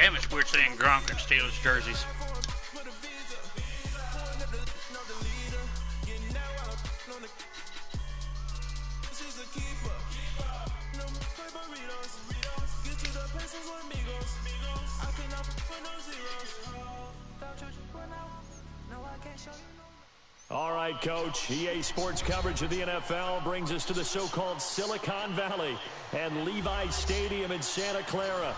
Damn, it's weird seeing Gronk in Steelers jerseys. All right, Coach. EA Sports coverage of the NFL brings us to the so-called Silicon Valley and Levi Stadium in Santa Clara.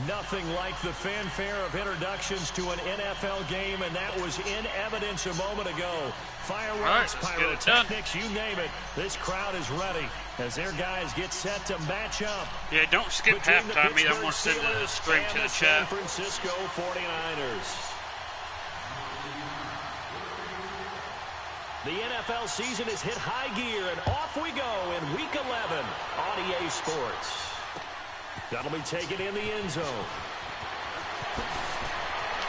Nothing like the fanfare of introductions to an NFL game, and that was in evidence a moment ago. Fireworks, pyrotechnics, you name it. This crowd is ready as their guys get set to match up. Yeah, don't skip halftime either. I'm going to send the string to the chat. San Francisco 49ers. The NFL season has hit high gear, and off we go in Week 11 on EA Sports. That'll be taken in the end zone.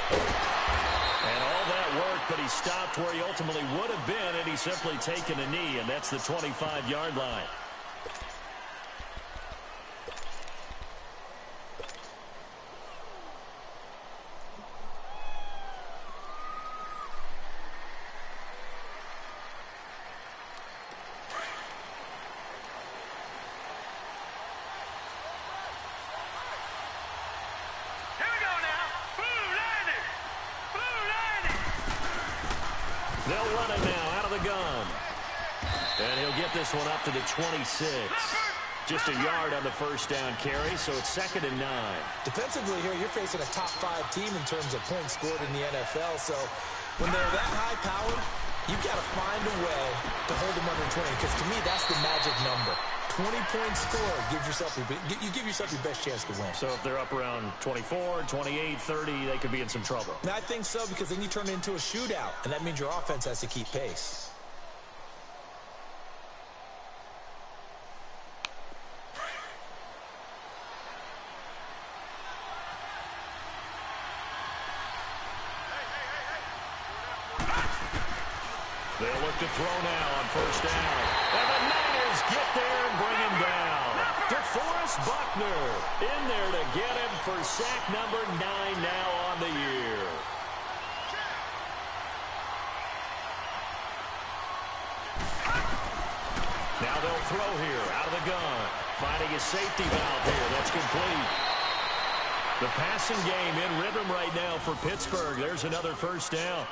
And all that work, but he stopped where he ultimately would have been, and he's simply taken a knee, and that's the 25-yard line. They'll run it now out of the gun. And he'll get this one up to the 26. Just a yard on the first down carry, so it's 2nd and 9. Defensively here, you're facing a top-5 team in terms of points scored in the NFL. So when they're that high-powered, you've got to find a way to hold them under 20. Because to me, that's the magic number. 20 points scored, you give yourself your best chance to win. So if they're up around 24, 28, 30, they could be in some trouble. And I think so, because then you turn it into a shootout, and that means your offense has to keep pace. They'll look to throw now on first down. And the Niners get there and bring him down. DeForest Buckner in there to get him for sack number 9 now on the year. Now they'll throw here out of the gun. Finding a safety valve here. That's complete. The passing game in rhythm right now for Pittsburgh. There's another first down.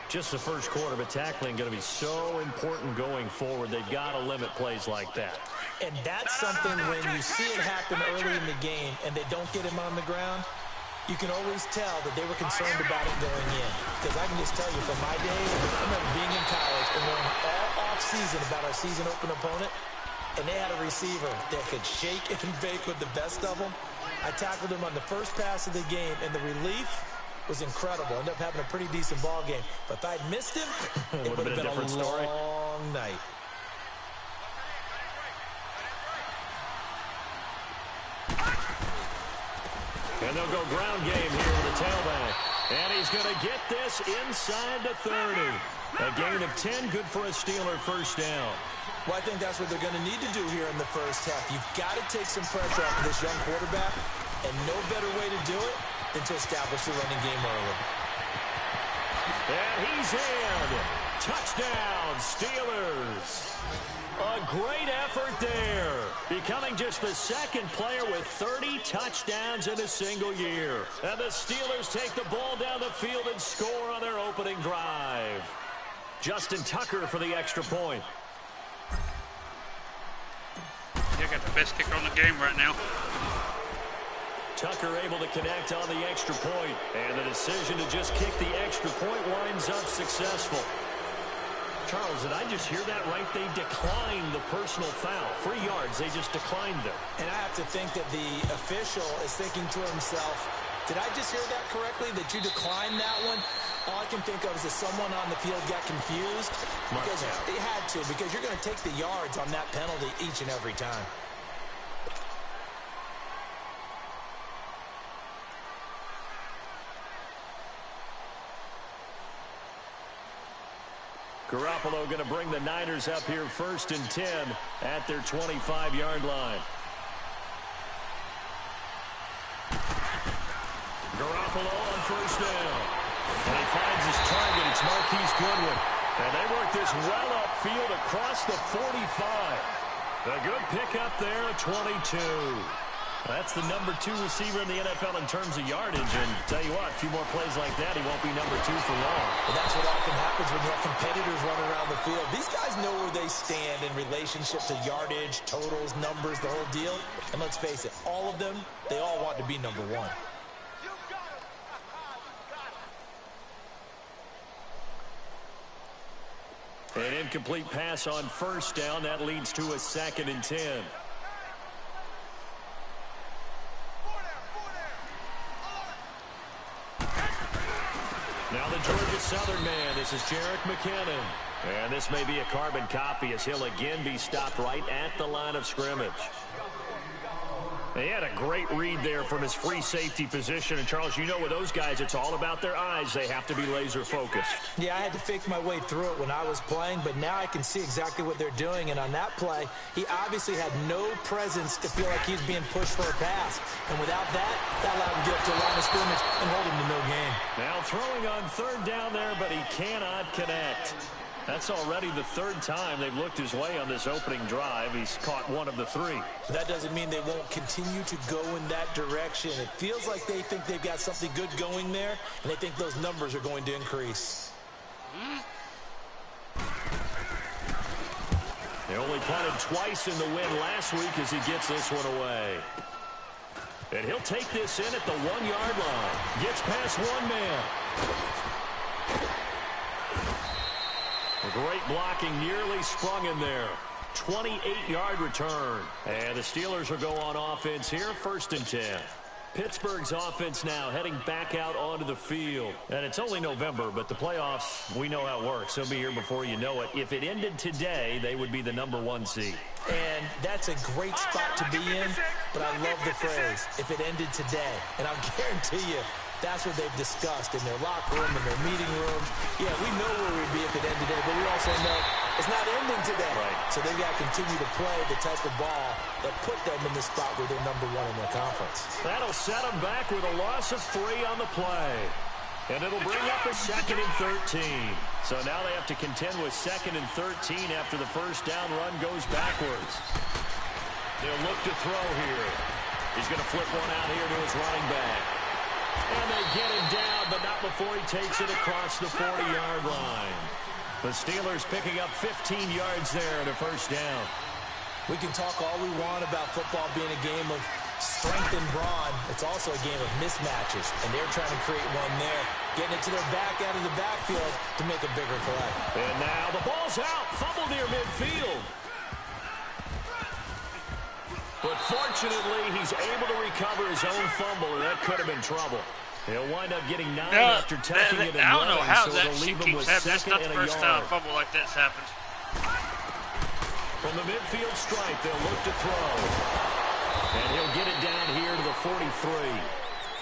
Just the first quarter, but tackling going to be so important going forward. They've got to limit plays like that. And that's something when you see it happen early in the game and they don't get him on the ground, you can always tell that they were concerned about it going in. Because I can just tell you from my days, I remember being in college and learning all off-season about our season open opponent, and they had a receiver that could shake and bake with the best of them. I tackled him on the first pass of the game, and the relief was incredible. Ended up having a pretty decent ball game. But if I'd missed him, it would have been a long night. And they'll go ground game here with the tailback. And he's going to get this inside the 30. A gain of 10, good for a Steeler first down. Well, I think that's what they're going to need to do here in the first half. You've got to take some pressure off of this young quarterback, and no better way to do it than to establish the running game early. And he's in. Touchdown, Steelers. A great effort there. Becoming just the second player with 30 touchdowns in a single year. And the Steelers take the ball down the field and score on their opening drive. Justin Tucker for the extra point. They got the best kicker on the game right now. Tucker able to connect on the extra point. And the decision to just kick the extra point winds up successful. Charles, did I just hear that right? They declined the personal foul. 3 yards, they just declined it. And I have to think that the official is thinking to himself, did I just hear that correctly, that you declined that one? All I can think of is that someone on the field got confused. Because they had to, because you're going to take the yards on that penalty each and every time. Garoppolo going to bring the Niners up here 1st and 10 at their 25-yard line. Garoppolo on first down. And he finds his target. It's Marquise Goodwin. And they work this well upfield across the 45. A good pickup there at 22. That's the number 2 receiver in the NFL in terms of yardage. And tell you what, a few more plays like that, he won't be number 2 for long. Well, that's what often happens when you have competitors running around the field. These guys know where they stand in relationship to yardage, totals, numbers, the whole deal. And let's face it, all of them, they all want to be number 1. An incomplete pass on first down. That leads to a 2nd and 10. Now the Georgia Southern man. This is Jerick McKinnon. And this may be a carbon copy as he'll again be stopped right at the line of scrimmage. He had a great read there from his free safety position. And, Charles, you know with those guys, it's all about their eyes. They have to be laser focused. Yeah, I had to fake my way through it when I was playing, but now I can see exactly what they're doing. And on that play, he obviously had no presence to feel like he's being pushed for a pass. And without that, that allowed him to get up to the line of scrimmage and hold him to no gain. Now throwing on 3rd down there, but he cannot connect. That's already the 3rd time they've looked his way on this opening drive. He's caught 1 of the 3. But that doesn't mean they won't continue to go in that direction. It feels like they think they've got something good going there, and they think those numbers are going to increase. They only punted twice in the win last week as he gets this one away. And he'll take this in at the 1-yard line. Gets past 1 man. Great blocking, nearly sprung in there. 28-yard return. And the Steelers will go on offense here, 1st and 10. Pittsburgh's offense now heading back out onto the field. And it's only November, but the playoffs, we know how it works. They'll be here before you know it. If it ended today, they would be the number 1 seed. And that's a great spot to be in, but I love the phrase, if it ended today. And I'll guarantee you, that's what they've discussed in their locker room, in their meeting rooms. Yeah, we know where we'd be if it ended today, but we also know it's not ending today. Right. So they've got to continue to play the type of ball that put them in the spot where they're number 1 in their conference. That'll set them back with a loss of 3 on the play. And it'll bring up a 2nd and 13. So now they have to contend with 2nd and 13 after the first down run goes backwards. They'll look to throw here. He's going to flip one out here to his running back. And they get him down, but not before he takes it across the 40-yard line. The Steelers picking up 15 yards there at a first down. We can talk all we want about football being a game of strength and brawn. It's also a game of mismatches, and they're trying to create one there, getting it to their back out of the backfield to make a bigger play. And now the ball's out, fumbled near midfield. But fortunately, he's able to recover his own fumble, and that could have been trouble. He'll wind up getting 9 after taking it and I don't know how so that it'll shit leave him keeps with happening. It's 2nd not the and a first time yard. a fumble like that's happened. From the midfield stripe, they'll look to throw. And he'll get it down here to the 43.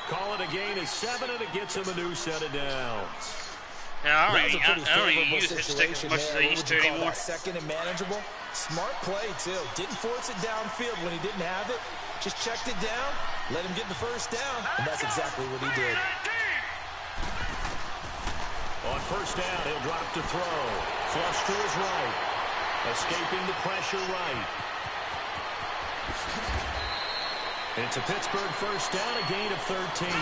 Call it a gain of 7, and it gets him a new set of downs. Yeah, I That was a pretty don't even favorable use it stick as situation much as there. I What used would to you call anymore. that, 2nd and manageable? Smart play, too. Didn't force it downfield when he didn't have it. Just checked it down, let him get the first down, and that's exactly what he did. On first down, he'll drop to throw. Flush to his right. Escaping the pressure right. It's a Pittsburgh first down, a gain of 13.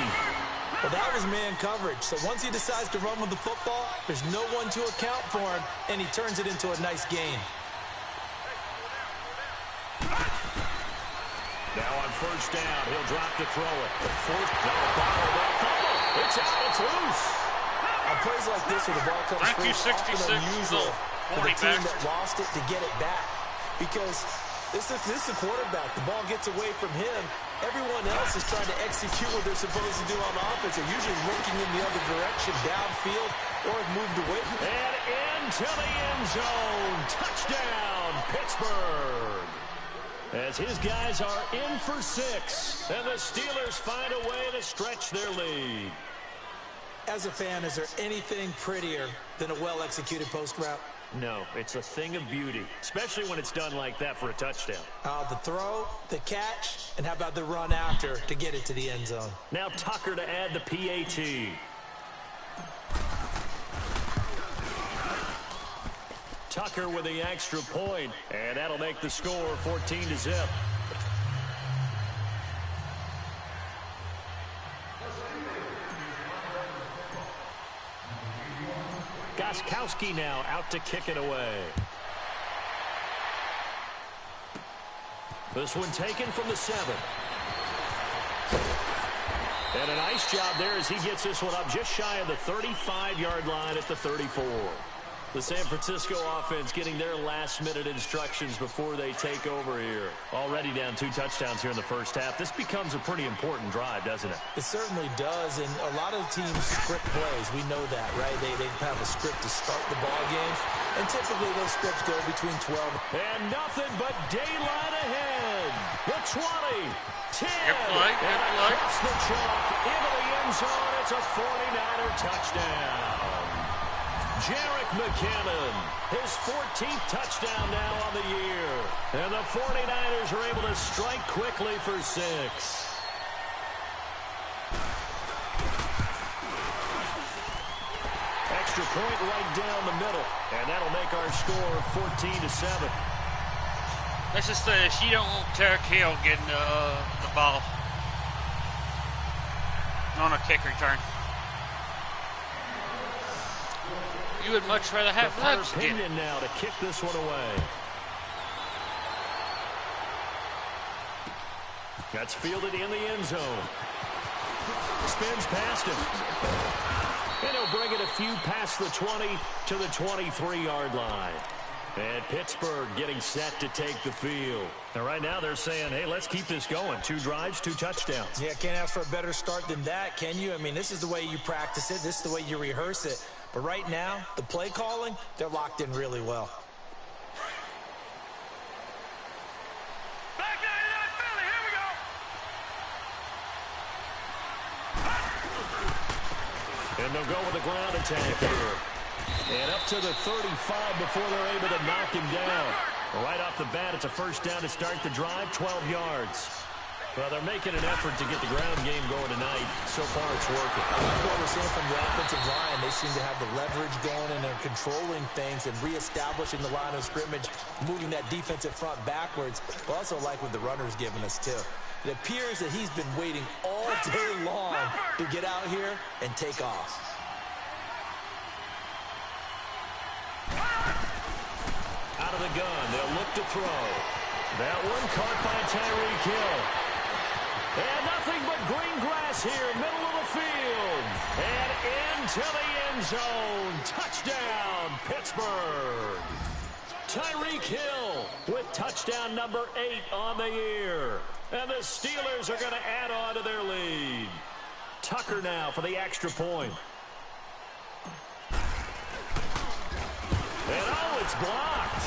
Well, that was man coverage. So once he decides to run with the football, there's no one to account for him, and he turns it into a nice gain. Now on first down, he'll drop to throw it. Fourth down, it's out, it's loose. On plays like this where the ball comes Thank you, free, it's 66, often unusual for the team quarterback. that lost it to get it back. Because this is the quarterback. The ball gets away from him. Everyone else is trying to execute what they're supposed to do on offense. They're usually looking in the other direction, downfield, or have moved away. And into the end zone. Touchdown, Pittsburgh. As his guys are in for 6. And the Steelers find a way to stretch their lead. As a fan, is there anything prettier than a well-executed post route? No, it's a thing of beauty, especially when it's done like that for a touchdown. The throw, the catch, and how about the run after to get it to the end zone? Now Tucker to add the PAT. Tucker with the extra point, and that'll make the score 14-0. Gostkowski now out to kick it away. This one taken from the 7. And a nice job there as he gets this one up just shy of the 35-yard line at the 34. The San Francisco offense getting their last-minute instructions before they take over here. Already down 2 touchdowns here in the first half. This becomes a pretty important drive, doesn't it? It certainly does, and a lot of teams script plays. We know that, right? They have a script to start the ball game, and typically those scripts go between 12. And nothing but daylight ahead. The 20, 10, and across the chalk into the end zone. It's a 49er touchdown. Jerick McKinnon, his 14th touchdown now on the year. And the 49ers are able to strike quickly for 6. Extra point right down the middle. And that'll make our score 14-7. That's just she don't want Tarek Hill getting the ball on a kick return. You would much rather have Lutz get it. Now to kick this one away. That's fielded in the end zone. Spins past him. And he'll bring it a few past the 20 to the 23-yard line. And Pittsburgh getting set to take the field. And right now they're saying, hey, let's keep this going. 2 drives, 2 touchdowns. Yeah, can't ask for a better start than that, can you? I mean, this is the way you practice it. This is the way you rehearse it. But right now, the play calling, they're locked in really well. Back there in that Philly, here we go. And they'll go with a ground attack here. And up to the 35 before they're able to knock him down. Right off the bat, it's a first down to start the drive, 12 yards. Well, they're making an effort to get the ground game going tonight. So far, it's working. I like what we're seeing from the offensive line. They seem to have the leverage going, and they're controlling things and reestablishing the line of scrimmage, moving that defensive front backwards. But also like what the runner's giving us, too. It appears that he's been waiting all day long to get out here and take off. Out of the gun, they'll look to throw. That one caught by Tyreek Hill. And nothing but green grass here, middle of the field. And into the end zone. Touchdown, Pittsburgh. Tyreek Hill with touchdown number 8 on the year. And the Steelers are going to add on to their lead. Tucker now for the extra point. And oh, it's blocked.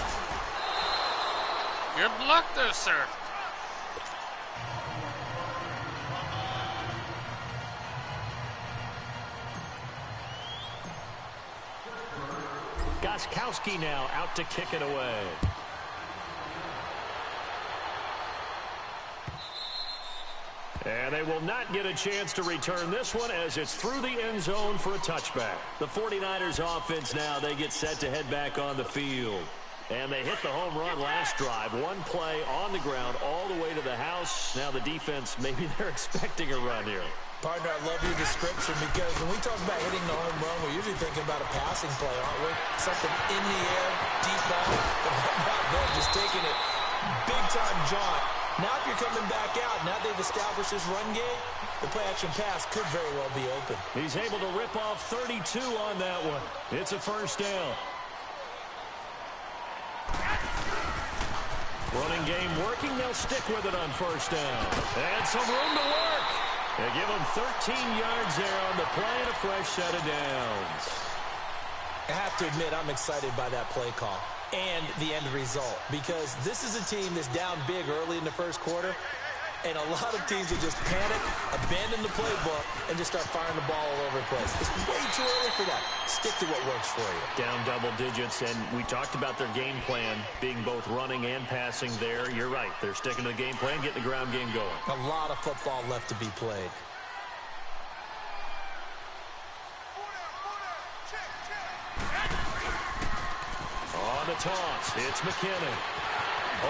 Good luck there, sir. Gostkowski now out to kick it away. And they will not get a chance to return this one as it's through the end zone for a touchback. The 49ers offense now, they get set to head back on the field. And they hit the home run last drive. One play on the ground all the way to the house. Now the defense, maybe they're expecting a run here. Partner, I love your description because when we talk about hitting the home run, we're usually thinking about a passing play, aren't we? Something in the air, deep ball, but not them, just taking it big-time jaunt. Now if you're coming back out, now they've established this run game, the play-action pass could very well be open. He's able to rip off 32 on that one. It's a first down. Running game working, they'll stick with it on first down. And some room to work. They give him 13 yards there on the play and a fresh set of downs. I have to admit, I'm excited by that play call and the end result because this is a team that's down big early in the first quarter, and a lot of teams will just panic, abandon the playbook, and just start firing the ball all over the place. It's way too early for that. stick to what works for you. Down double digits, and we talked about their game plan being both running and passing there. You're right. They're sticking to the game plan, getting the ground game going. A lot of football left to be played. On the toss, it's McKinnon.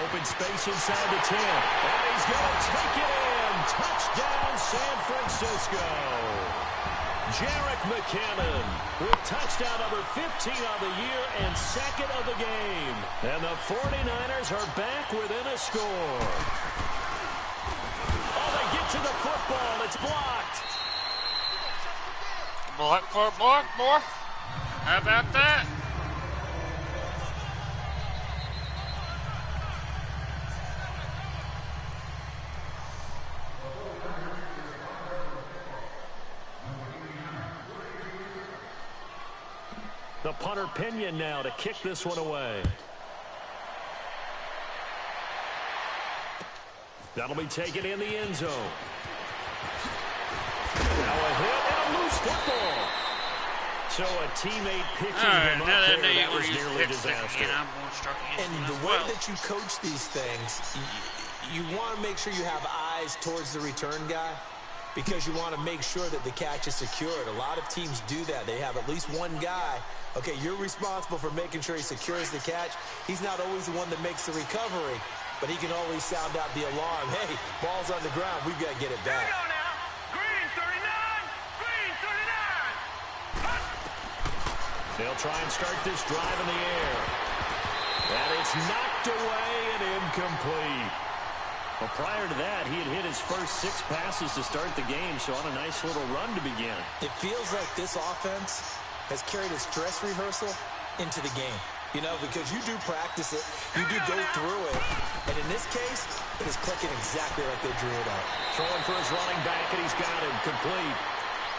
Open space inside the 10. And he's going to take it in. Touchdown, San Francisco. Jarek McKinnon with touchdown number 15 of the year and second of the game. And the 49ers are back within a score. Oh, they get to the football. It's blocked. Block for a block, boy. How about that? The punter Pinion now to kick this one away. That'll be taken in the end zone. Now a hit and a loose football. So a teammate picking him up there, that was nearly a disaster. And the way that you coach these things, you want to make sure you have eyes towards the return guy, because you want to make sure that the catch is secured. A lot of teams do that. They have at least one guy. Okay, you're responsible for making sure he secures the catch. He's not always the one that makes the recovery, but he can always sound out the alarm. Hey, ball's on the ground. We've got to get it back. Here we go now. Green 39. Green 39. They'll try and start this drive in the air. And it's knocked away and incomplete. Well, prior to that, he had hit his first 6 passes to start the game, so on a nice little run to begin. It feels like this offense has carried its dress rehearsal into the game. You know, because you do practice it, you do go through it, and in this case, it is clicking exactly like they drew it up. Throwing for his running back, and he's got him complete.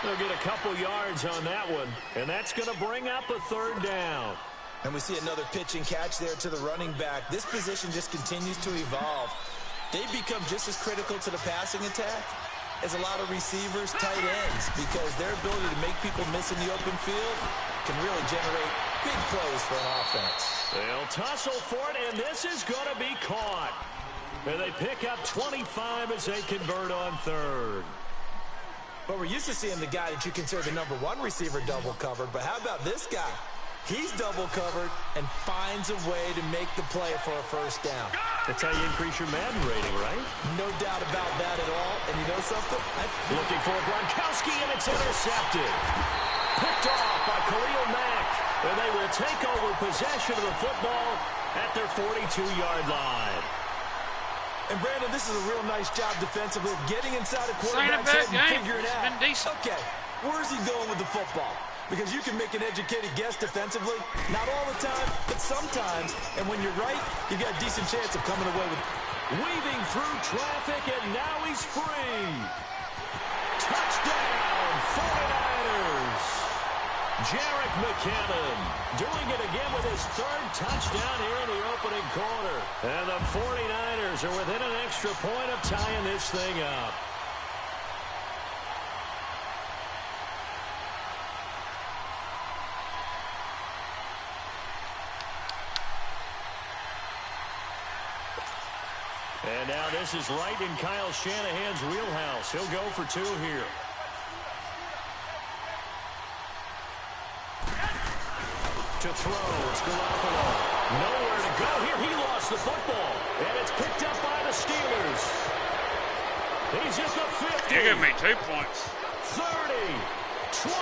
They'll get a couple yards on that one, and that's going to bring up a 3rd down. And we see another pitch and catch there to the running back. This position just continues to evolve. They become just as critical to the passing attack as a lot of receivers, tight ends, because their ability to make people miss in the open field can really generate big plays for an offense. They'll tussle for it, and this is going to be caught. And they pick up 25 as they convert on 3rd. But we're used to seeing the guy that you consider the number 1 receiver double covered, but how about this guy? He's double covered and finds a way to make the play for a 1st down. That's how you increase your Madden rating, right? No doubt about that at all. And you know something? Looking for Gronkowski, and it's intercepted. Picked off by Khalil Mack. And they will take over possession of the football at their 42-yard line. And, Brandon, this is a real nice job defensively of getting inside a quarterback's head and figuring out. It's been decent. Okay, where's he going with the football? Because you can make an educated guess defensively. Not all the time, but sometimes. And when you're right, you got a decent chance of coming away with it. Weaving through traffic, and now he's free. Touchdown, 49ers. Jarek McKinnon doing it again with his 3rd touchdown here in the opening quarter. And the 49ers are within an extra point of tying this thing up. And now this is right in Kyle Shanahan's wheelhouse. He'll go for 2 here. To throw, it's Garoppolo. Nowhere to go here. He lost the football. And it's picked up by the Steelers. He's at the 50. You give me 2 points. 30. 20.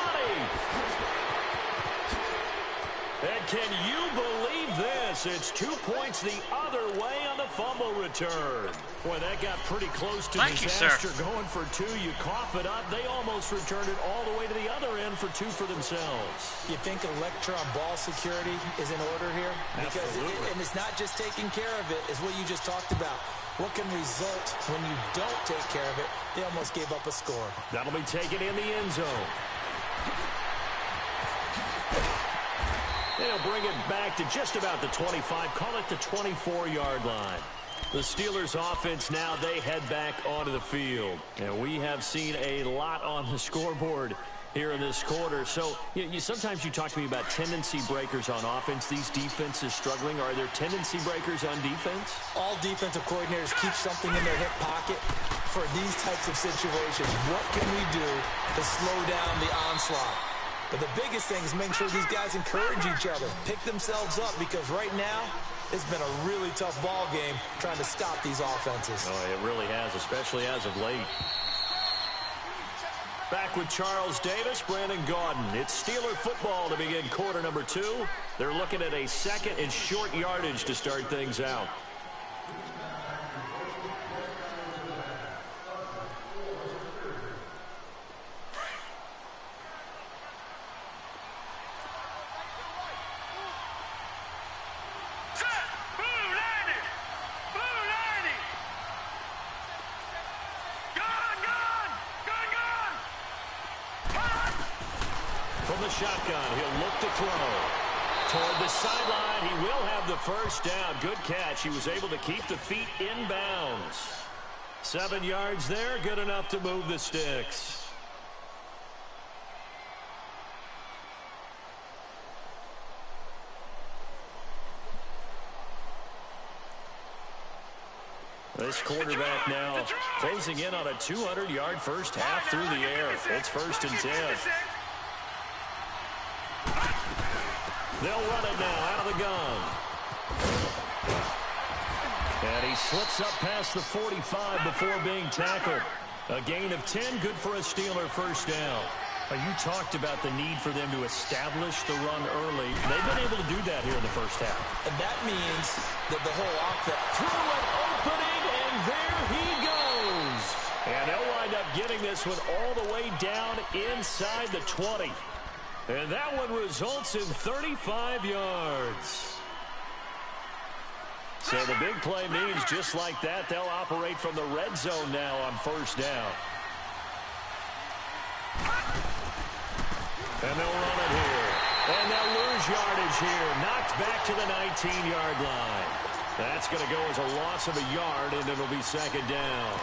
And can you believe this? It's 2 points the other way on the fumble return. Boy, that got pretty close to disaster. Going for 2, you cough it up. They almost returned it all the way to the other end for 2 for themselves. You think electron ball security is in order here? Because and it's not just taking care of it, it's what you just talked about. What can result when you don't take care of it? They almost gave up a score. That'll be taken in the end zone. They'll bring it back to just about the 25. Call it the 24-yard line. The Steelers offense now, they head back onto the field. And we have seen a lot on the scoreboard here in this quarter. So sometimes you talk to me about tendency breakers on offense. These defenses struggling. Are there tendency breakers on defense? All defensive coordinators keep something in their hip pocket for these types of situations. What can we do to slow down the onslaught? But the biggest thing is making sure these guys encourage each other, pick themselves up, because right now it's been a really tough ball game trying to stop these offenses. Oh, it really has, especially as of late. Back with Charles Davis, Brandon Gaudin. It's Steeler football to begin quarter number 2. They're looking at a second and short yardage to start things out. From the shotgun, he'll look to throw. Toward the sideline, he will have the first down. Good catch. He was able to keep the feet in bounds. 7 yards there, good enough to move the sticks. This quarterback now closing in on a 200-yard first half through the air. It's 1st and 10. They'll run it now out of the gun. And he slips up past the 45 before being tackled. A gain of 10, good for a Steeler first down. You talked about the need for them to establish the run early. They've been able to do that here in the first half. And that means that the whole offense through an opening, and there he goes. And they'll wind up getting this one all the way down inside the 20. And that one results in 35 yards. So the big play means just like that, they'll operate from the red zone now on first down. And they'll run it here. And they'll lose yardage here. Knocked back to the 19-yard line. That's going to go as a loss of a yard, and it'll be second down.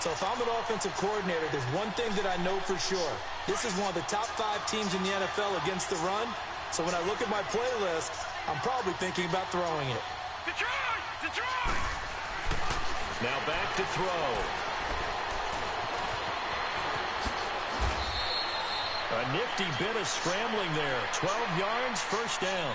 So if I'm an offensive coordinator, there's one thing that I know for sure. This is one of the top 5 teams in the NFL against the run. So when I look at my playlist, I'm probably thinking about throwing it. Detroit! Now back to throw. A nifty bit of scrambling there. 12 yards, first down.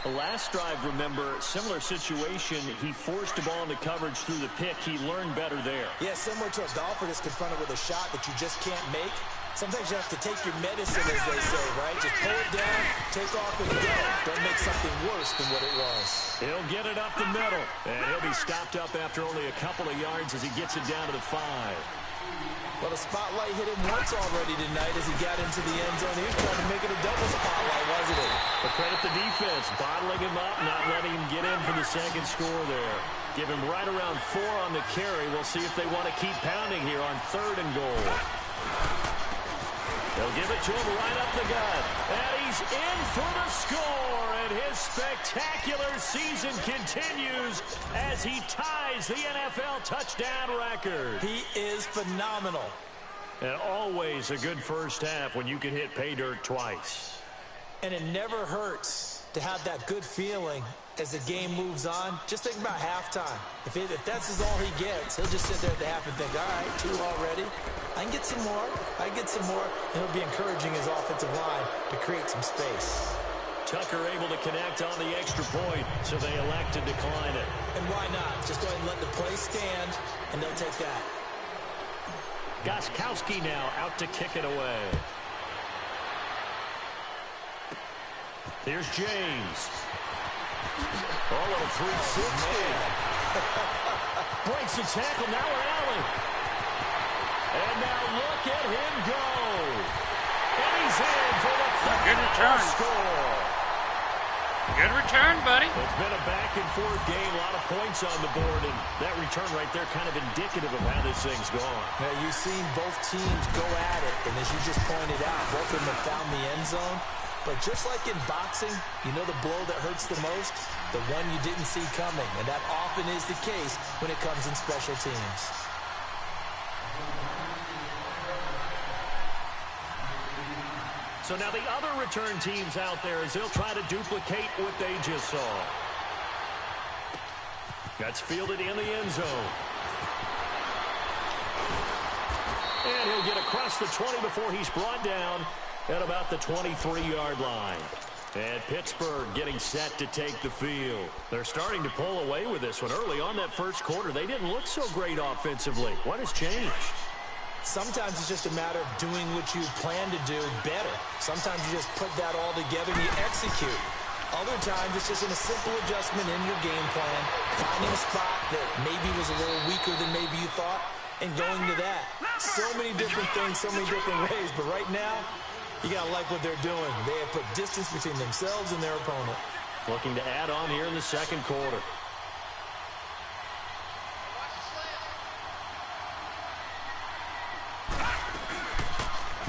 The last drive, remember, similar situation. He forced the ball into coverage through the pick. He learned better there. Yeah, similar to a golfer that's confronted with a shot that you just can't make. Sometimes you have to take your medicine, as they say, right? Just pull it down, take off, and go. Don't make something worse than what it was. He'll get it up the middle, and he'll be stopped up after only a couple of yards as he gets it down to the 5. Well, the spotlight hit him once already tonight as he got into the end zone. He was trying to make it a double spotlight, wasn't he? But credit the defense, bottling him up, not letting him get in for the second score there. Give him right around 4 on the carry. We'll see if they want to keep pounding here on 3rd and goal. They'll give it to him right up the gut. And he's in for the score. And his spectacular season continues as he ties the NFL touchdown record. He is phenomenal. And always a good first half when you can hit pay dirt twice. And it never hurts to have that good feeling as the game moves on. Just think about halftime. If that's all he gets, he'll just sit there at the half and think, all right, 2 already. I can get some more. I can get some more. And he'll be encouraging his offensive line to create some space. Tucker able to connect on the extra point, so they elect to decline it. And why not? Just go ahead and let the play stand, and they'll take that. Gostkowski now out to kick it away. Here's James. Oh, a little 360. Breaks the tackle. Now Allen. And now look at him go. And he's in for the Good return. score. Good return, buddy. It's been a back-and-forth game. A lot of points on the board. And that return right there kind of indicative of how this thing's gone. Now, you've seen both teams go at it. And as you just pointed out, both of them have found the end zone. But just like in boxing, you know the blow that hurts the most? The one you didn't see coming. And that often is the case when it comes in special teams. So now the other return teams out there as they'll try to duplicate what they just saw. That's fielded in the end zone. And he'll get across the 20 before he's brought down at about the 23-yard line. And Pittsburgh getting set to take the field. They're starting to pull away with this one. Early on that first quarter, they didn't look so great offensively. What has changed? Sometimes it's just a matter of doing what you plan to do better. Sometimes you just put that all together and you execute. Other times it's just a simple adjustment in your game plan, finding a spot that maybe was a little weaker than maybe you thought, and going to that. So many different things, so many different ways. But right now, you got to like what they're doing. They have put distance between themselves and their opponent. Looking to add on here in the second quarter.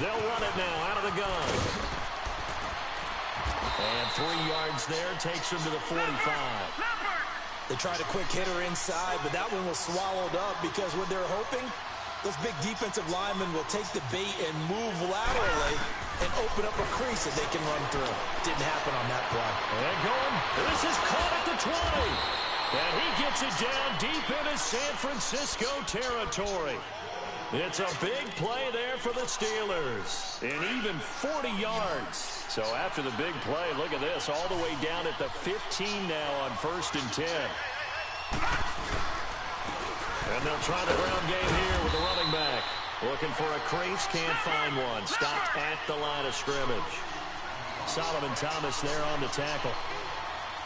They'll run it now out of the gun. And 3 yards there takes them to the 45. They tried a quick hitter inside, but that one was swallowed up because what they're hoping, those big defensive linemen will take the bait and move laterally and open up a crease that they can run through. Didn't happen on that play. And going. This is caught at the 20. And he gets it down deep into San Francisco territory. It's a big play there for the Steelers. And even 40 yards. So after the big play, look at this. All the way down at the 15 now on 1st and 10. And they'll try the ground game here with the running back. Looking for a crease, can't find one. Stopped at the line of scrimmage. Solomon Thomas there on the tackle.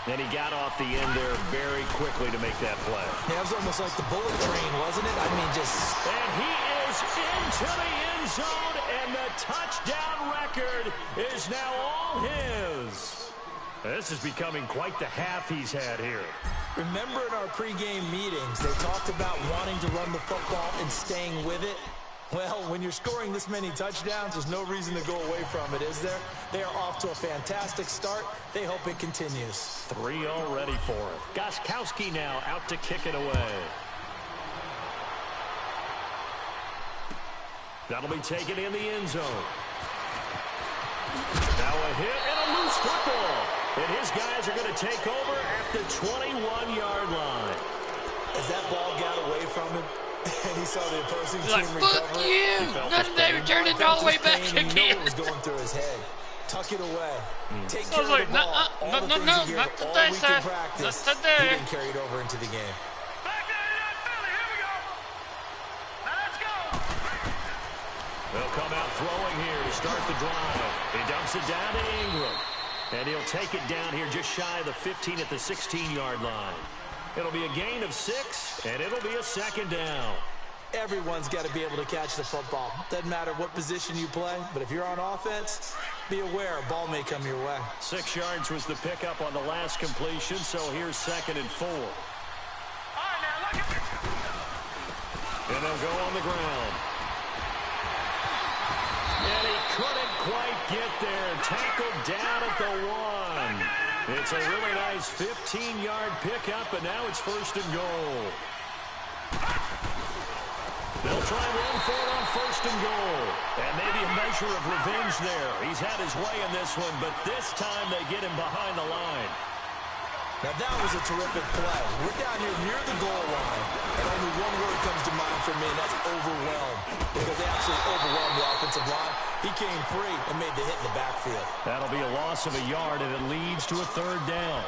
And he got off the end there very quickly to make that play. Yeah, it was almost like the bullet train, wasn't it? I mean, just... And he is into the end zone, and the touchdown record is now all his. This is becoming quite the half he's had here. Remember in our pregame meetings, they talked about wanting to run the football and staying with it? Well, when you're scoring this many touchdowns, there's no reason to go away from it, is there? They are off to a fantastic start. They hope it continues. 3 already for him. Gostkowski now out to kick it away. That'll be taken in the end zone. Now a hit and a loose football. And his guys are going to take over at the 21-yard line. As that ball got away from him, and he saw the opposing team like, recover. fuck you! None of them returned it all the way back again. He knew again. what was going through his head. Tuck it away. Take I care was of like, the ball. All the things no, he not heard today, all week sir. in practice, Not today. he didn't carry it over into the game. Back there in Philly. Here we go. Now let's go. They'll come out throwing here to start the drive. He dumps it down to Ingram. And he'll take it down here just shy of the 15 at the 16-yard line. It'll be a gain of 6, and it'll be a second down. Everyone's got to be able to catch the football. Doesn't matter what position you play, but if you're on offense, be aware a ball may come your way. 6 yards was the pickup on the last completion, so here's 2nd and 4. All right, now look at this. And they'll go on the ground. And he couldn't quite get there. Tackled down at the 1. It's a really nice 15-yard pickup, and now it's 1st and goal. They'll try and run for it on 1st and goal. And maybe a measure of revenge there. He's had his way in this one, but this time they get him behind the line. Now that was a terrific play. We're down here near the goal line, and only one word comes to mind for me, and that's overwhelmed. Because they absolutely overwhelmed the offensive line. He came free and made the hit in the backfield. That'll be a loss of a yard, and it leads to a 3rd down.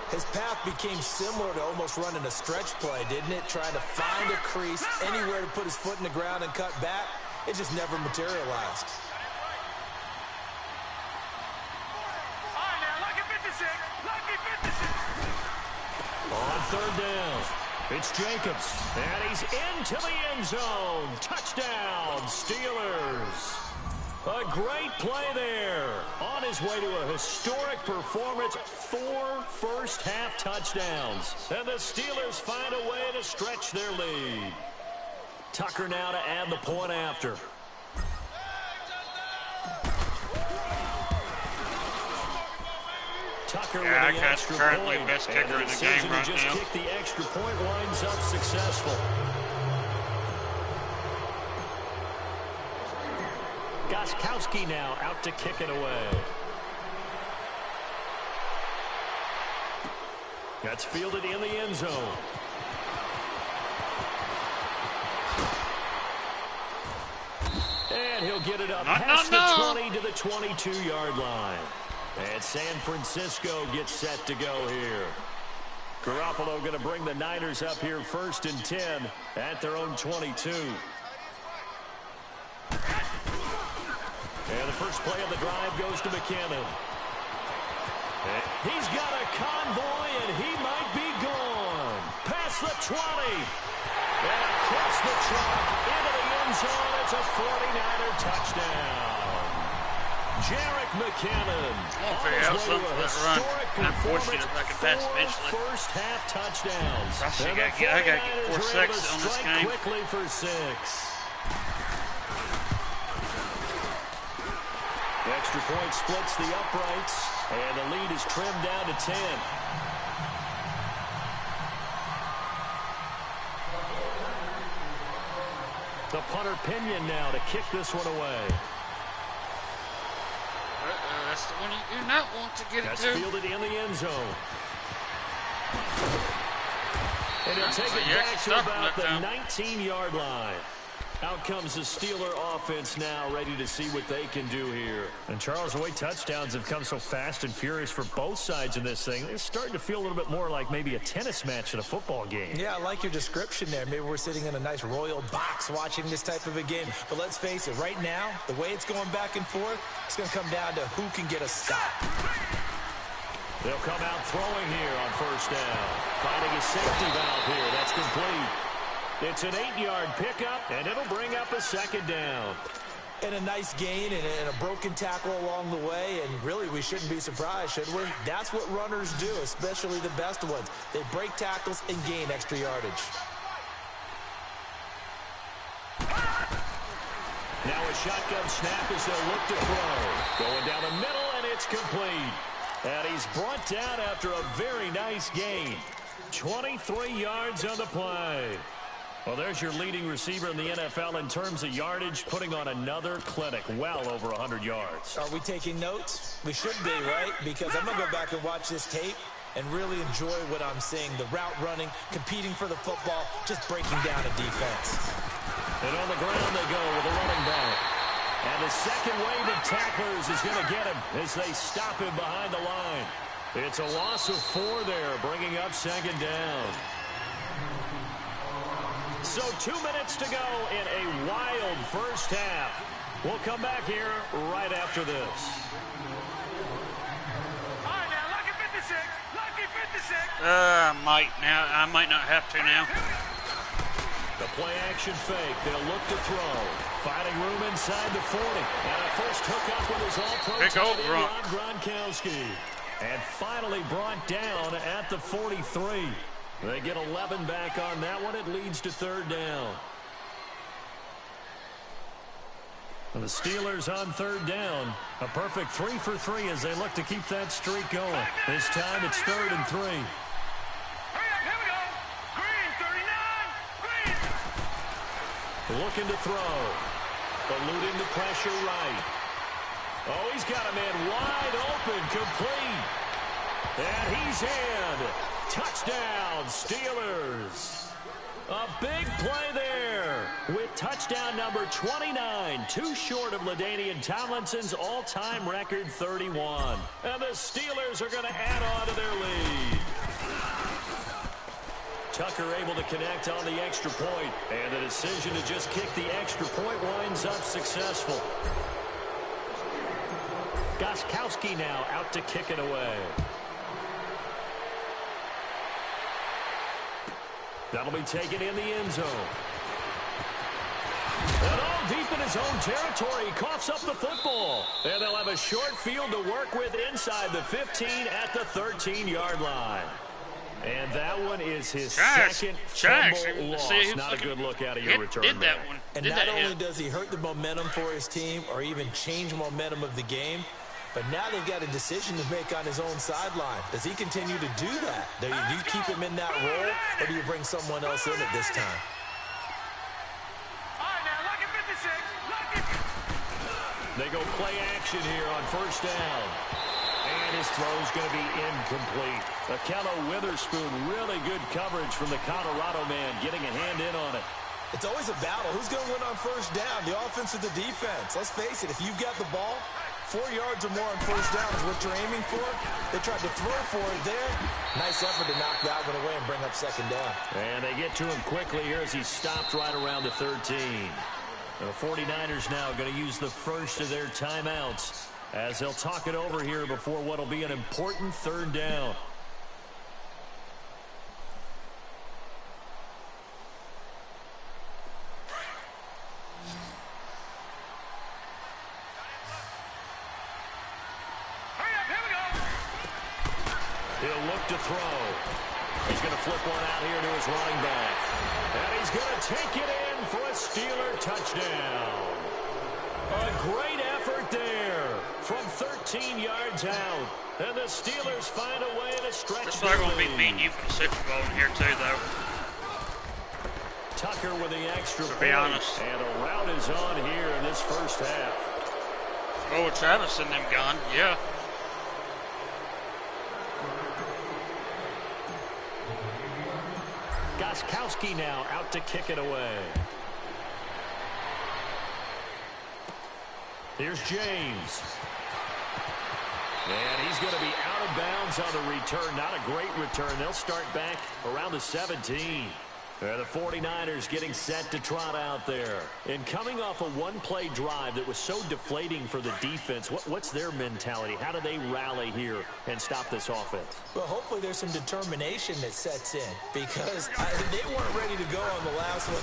His path became similar to almost running a stretch play, didn't it? Trying to find a crease, anywhere to put his foot in the ground and cut back. It just never materialized. All right, now look at 56. Lucky 56. On 3rd down, it's Jacobs, and he's into the end zone. Touchdown, Steelers. A great play there. On his way to a historic performance, 4 first-half touchdowns. And the Steelers find a way to stretch their lead. Tucker now to add the point after. Tucker with the extra currently point. best And kicker in the game decision right to just now. kick the extra point winds up successful. Gostkowski now out to kick it away. That's fielded in the end zone. And he'll get it up past the 20 to the 22-yard line. And San Francisco gets set to go here. Garoppolo going to bring the Niners up here 1st and 10 at their own 22. And the first play of the drive goes to McKinnon. He's got a convoy, and he might be gone. Past the 20. And across the track into the end zone. It's a 49er touchdown. Jarek McKinnon. I'll figure out something for that run. And I'm fortunate if I can pass eventually. First half touchdowns. I got to get 4 sacks on this game. Quickly for 6. The extra point splits the uprights, and the lead is trimmed down to 10. The punter Pinion now to kick this one away. That's the one you do not want to get it to. That's fielded in the end zone. And he'll take it back to about the 19-yard line. Out comes the Steeler offense now, ready to see what they can do here. And Charles, the way touchdowns have come so fast and furious for both sides in this thing, it's starting to feel a little bit more like maybe a tennis match in a football game. Yeah, I like your description there. Maybe we're sitting in a nice royal box watching this type of a game. But let's face it, right now, the way it's going back and forth, it's going to come down to who can get a stop. They'll come out throwing here on first down. Finding a safety valve here. That's complete. It's an 8-yard pickup, and it'll bring up a second down. And a nice gain and a broken tackle along the way, and really we shouldn't be surprised, should we? That's what runners do, especially the best ones. They break tackles and gain extra yardage. Now a shotgun snap as they'll look to throw. Going down the middle, and it's complete. And he's brought down after a very nice gain. 23 yards on the play. Well, there's your leading receiver in the NFL in terms of yardage, putting on another clinic, well over 100 yards. Are we taking notes? We should be, right? Because I'm going to go back and watch this tape and really enjoy what I'm seeing. The route running, competing for the football, just breaking down a defense. And on the ground they go with a running back. And the second wave of tacklers is going to get him as they stop him behind the line. It's a loss of 4 there, bringing up second down. So 2 minutes to go in a wild first half. We'll come back here right after this. All right, now, lucky 56. Lucky 56. I might not have to now. The play-action fake. They'll look to throw. Finding room inside the 40. And a first hookup with his all-pro tight end, Rob Gronkowski. And finally brought down at the 43. They get 11 back on that one. It leads to third down. And the Steelers on third down. A perfect 3 for 3 as they look to keep that streak going. This time it's 3rd and 3. Hurry up, here we go. Green, 39. Green. Looking to throw. Eluding the pressure right. Oh, he's got a man wide open, complete. And he's in. Touchdown, Steelers. A big play there with touchdown number 29, too short of LaDainian Tomlinson's all-time record 31. And the Steelers are going to add on to their lead. Tucker able to connect on the extra point, and the decision to just kick the extra point winds up successful. Gostkowski now out to kick it away. That'll be taken in the end zone. And all deep in his own territory, he coughs up the football. And they'll have a short field to work with inside the 15 at the 13-yard line. And that one is his second fumble loss. Not a good look out of your return Did that man. one. And not only does he hurt the momentum for his team or even change momentum of the game, but now they've got a decision to make on his own sideline. Does he continue to do that? Do you keep him in that role, or do you bring someone else in at this time? All right, now, lucky 56. Lucky. They go play action here on first down. And his throw's going to be incomplete. Akello Witherspoon, really good coverage from the Colorado man, getting a hand in on it. It's always a battle. Who's going to win on first down, the offense or the defense? Let's face it, if you've got the ball, 4 yards or more on first down is what you're aiming for. They tried to throw for it there. Nice effort to knock that one away and bring up second down. And they get to him quickly here as he stopped right around the 13. The 49ers now going to use the first of their timeouts as they'll talk it over here before what will be an important third down. He'll look to throw. He's going to flip one out here to his running back. And he's going to take it in for a Steeler touchdown. A great effort there from 13 yards out. And the Steelers find a way to stretch. It's not going to be beating you for the Super Bowl in here too, though. Tucker with the extra To be honest. And a rout is on here in this first half. Oh, Travis and them gone, yeah. Gostkowski now out to kick it away. Here's James. And he's going to be out of bounds on the return. Not a great return. They'll start back around the 17. The 49ers getting set to trot out there. And coming off a one-play drive that was so deflating for the defense, what's their mentality? How do they rally here and stop this offense? Well, hopefully there's some determination that sets in because they weren't ready to go on the last one.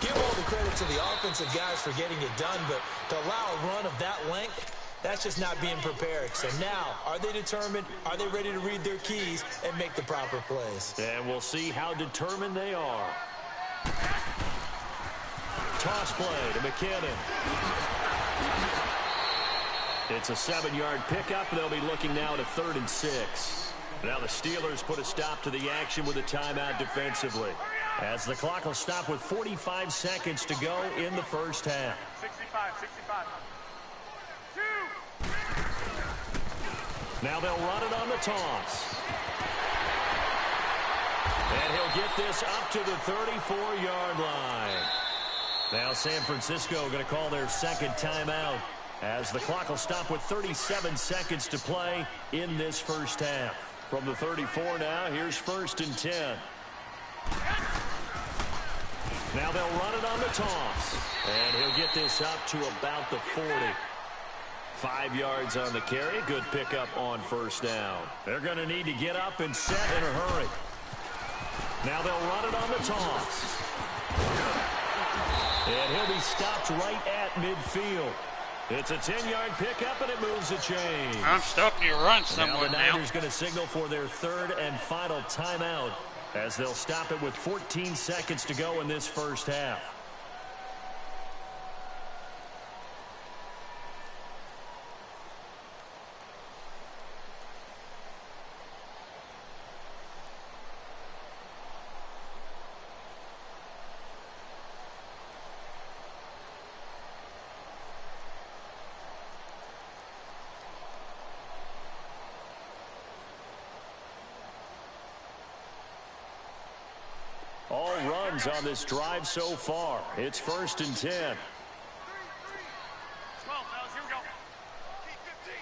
Give all the credit to the offensive guys for getting it done, but to allow a run of that length, that's just not being prepared. So now, are they determined? Are they ready to read their keys and make the proper plays? And we'll see how determined they are. Toss play to McKinnon. It's a 7-yard pickup. They'll be looking now to 3rd and 6. Now the Steelers put a stop to the action with a timeout defensively, as the clock will stop with 45 seconds to go in the first half. 65. Now they'll run it on the toss. And he'll get this up to the 34-yard line. Now San Francisco going to call their second timeout as the clock will stop with 37 seconds to play in this first half. From the 34 now, here's 1st and 10. Now they'll run it on the toss. And he'll get this up to about the 40. 5 yards on the carry. Good pickup on first down. They're going to need to get up and set in a hurry. Now they'll run it on the toss. And he'll be stopped right at midfield. It's a 10-yard pickup, and it moves the chain. I'm stuck in your run somewhere now. The now. Niners going to signal for their 3rd and final timeout as they'll stop it with 14 seconds to go in this first half. All runs on this drive so far. It's 1st and 10. 12, fellas, here we go. Keep 15.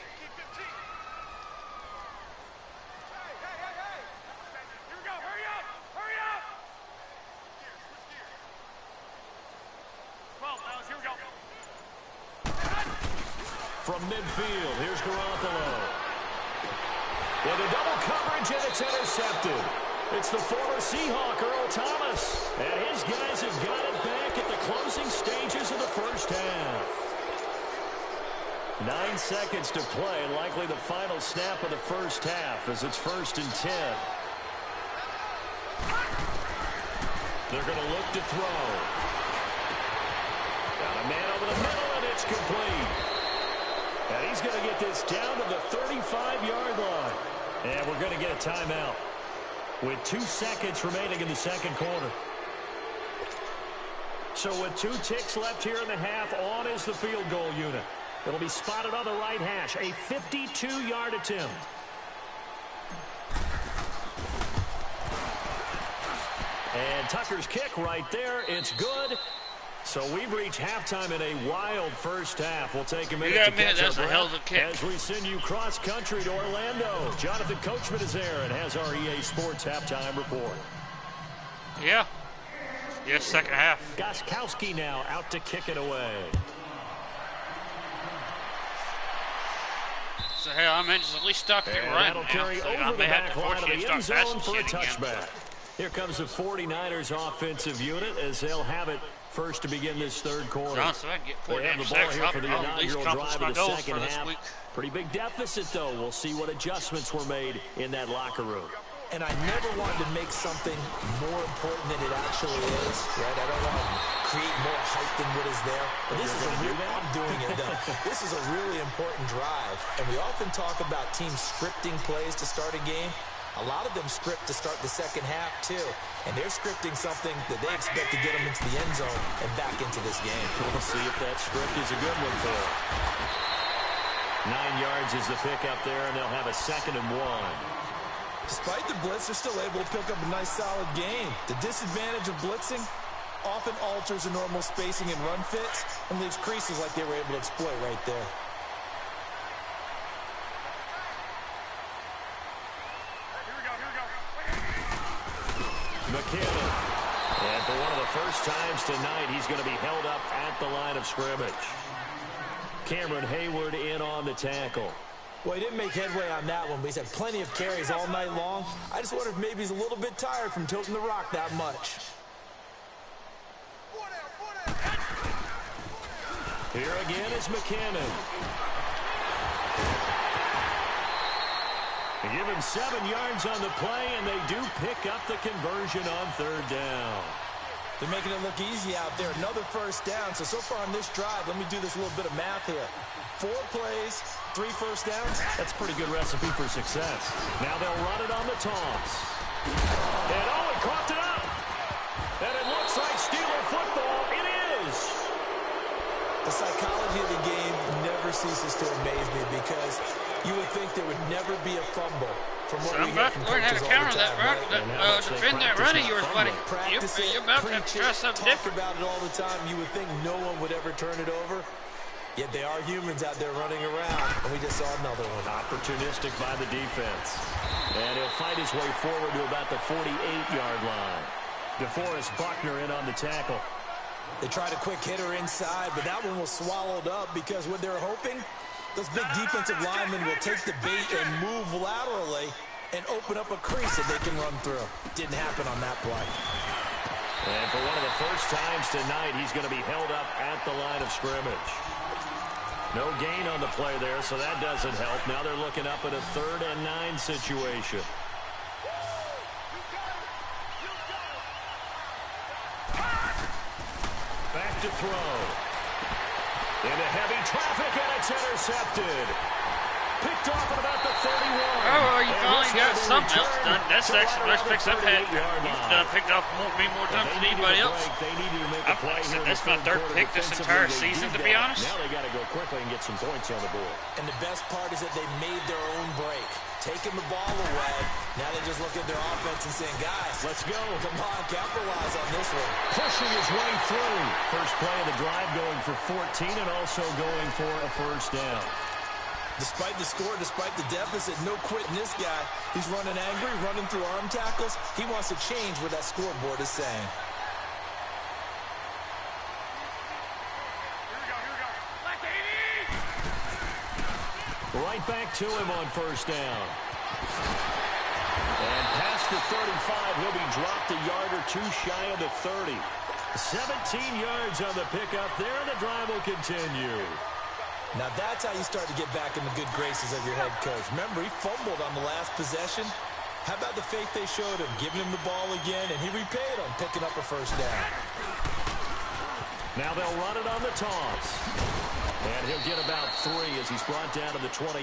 Hey. Here we go. Hurry up. 12, fellas, here we go. From midfield, here's Garoppolo. With a double coverage, and it's intercepted. It's the former Seahawk, Earl Thomas. And his guys have got it back at the closing stages of the first half. 9 seconds to play, likely the final snap of the first half as it's 1st and 10. They're going to look to throw. Got a man over the middle, and it's complete. And he's going to get this down to the 35-yard line. And we're going to get a timeout with 2 seconds remaining in the second quarter. So with 2 ticks left here in the half, on is the field goal unit. It'll be spotted on the right hash. A 52-yard attempt. And Tucker's kick right there. It's good. So we've reached halftime in a wild first half. We'll take a minute to catch our breath as we send you cross-country to Orlando. Jonathan Coachman is there and has our EA Sports halftime report. Yeah. Yes, second half. Gostkowski now out to kick it away. So, hell, I mean, just at least stop it right that'll carry now. over the back line of the end zone for a touchback. Here comes the 49ers offensive unit as they'll have it first to begin this third quarter. Johnson, I can get 4 they have the ball here for the inaugural drive of the second half. Pretty big deficit, though. We'll see what adjustments were made in that locker room. And I never wanted to make something more important than it actually is, right? I don't want to create more hype than what is there. But this is I'm doing it, though. This is a really important drive. And we often talk about teams scripting plays to start a game. A lot of them script to start the second half, too. And they're scripting something that they expect to get them into the end zone and back into this game. We'll see if that script is a good one for them. 9 yards is the pickup there, and they'll have a 2nd and 1. Despite the blitz, they're still able to pick up a nice, solid game. The disadvantage of blitzing often alters the normal spacing and run fits and leaves creases like they were able to exploit right there. McKinnon. And for one of the first times tonight, he's going to be held up at the line of scrimmage. Cameron Hayward in on the tackle. Well, he didn't make headway on that one, but he's had plenty of carries all night long. I just wonder if maybe he's a little bit tired from toting the rock that much. Here again is McKinnon. They give him 7 yards on the play, and they do pick up the conversion on 3rd down. They're making it look easy out there. Another first down. So far on this drive, let me do this little bit of math here. 4 plays, 3 first downs. That's a pretty good recipe for success. Now they'll run it on the toss. And he coughed it up. And it looks like Steeler football. It is. The psychology of the game never ceases to amaze me because you would think there would never be a fumble. From what we hear from learn how to counter that run, defend that run of yours, buddy. You're about to have to try something different. About it all the time. You would think no one would ever turn it over. Yet they are humans out there running around, and we just saw another one. Opportunistic by the defense. And he'll fight his way forward to about the 48-yard line. DeForest Buckner in on the tackle. They tried a quick hitter inside, but that one was swallowed up because what they're hoping, those big defensive linemen will take the bait and move laterally and open up a crease that they can run through. Didn't happen on that play. And for one of the first times tonight, he's going to be held up at the line of scrimmage. No gain on the play there, so that doesn't help. Now they're looking up at a 3rd and 9 situation. Back to throw. Into heavy traffic, and it's intercepted. Picked off at about the 31. Oh, you finally got something else done. That's actually the best picks I've had. You've done picked off me more times than anybody else. I've said that's my 3rd pick this entire season, to be honest. Now they got to go quickly and get some points on the board. And the best part is that they made their own break, taking the ball away. Now they just look at their offense and saying, guys, let's go. Come on, capitalize on this one. Pushing his way through. First play of the drive going for 14 and also going for a first down. Despite the score, despite the deficit, no quitting this guy. He's running angry, running through arm tackles. He wants to change what that scoreboard is saying. Right back to him on first down. And past the 35, he'll be dropped a yard or 2 shy of the 30. 17 yards on the pickup there, and the drive will continue. Now that's how you start to get back in the good graces of your head coach. Remember, he fumbled on the last possession. How about the faith they showed him, giving him the ball again, and he repaid them, picking up a first down. Now they'll run it on the toss. And he'll get about 3 as he's brought down to the 28.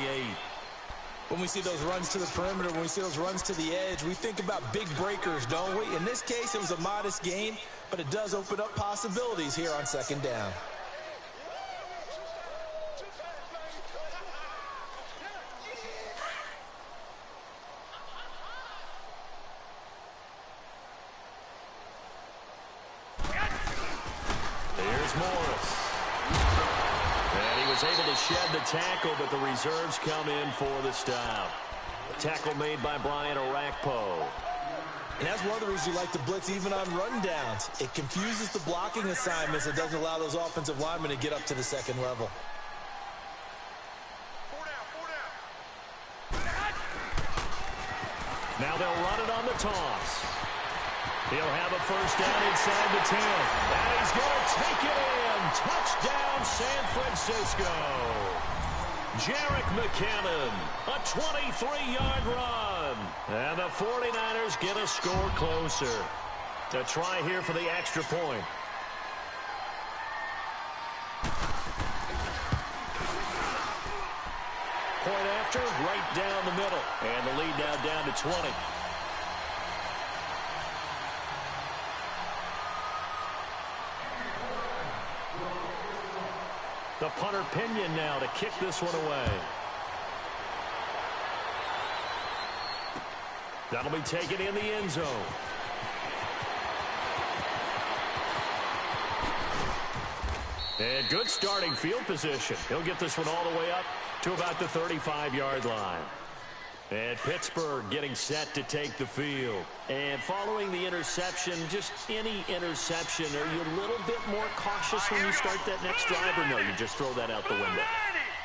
When we see those runs to the perimeter, when we see those runs to the edge, we think about big breakers, don't we? In this case, it was a modest gain, but it does open up possibilities here on 2nd down. Morris. And he was able to shed the tackle, but the reserves come in for the stop. A tackle made by Brian Orakpo. And that's one of the reasons you like to blitz even on rundowns. It confuses the blocking assignments. It doesn't allow those offensive linemen to get up to the second level. Now they'll run it on the toss. He'll have a first down inside the 10. And he's going to take it in. Touchdown, San Francisco. Jerick McKinnon, a 23-yard run. And the 49ers get a score closer. To try here for the extra point. Point after, right down the middle. And the lead now down to 20. The punter Pinion now to kick this one away. That'll be taken in the end zone. And good starting field position. He'll get this one all the way up to about the 35-yard line. And Pittsburgh getting set to take the field. And following the interception, just any interception, are you a little bit more cautious when you start that next drive, or no, you just throw that out the window?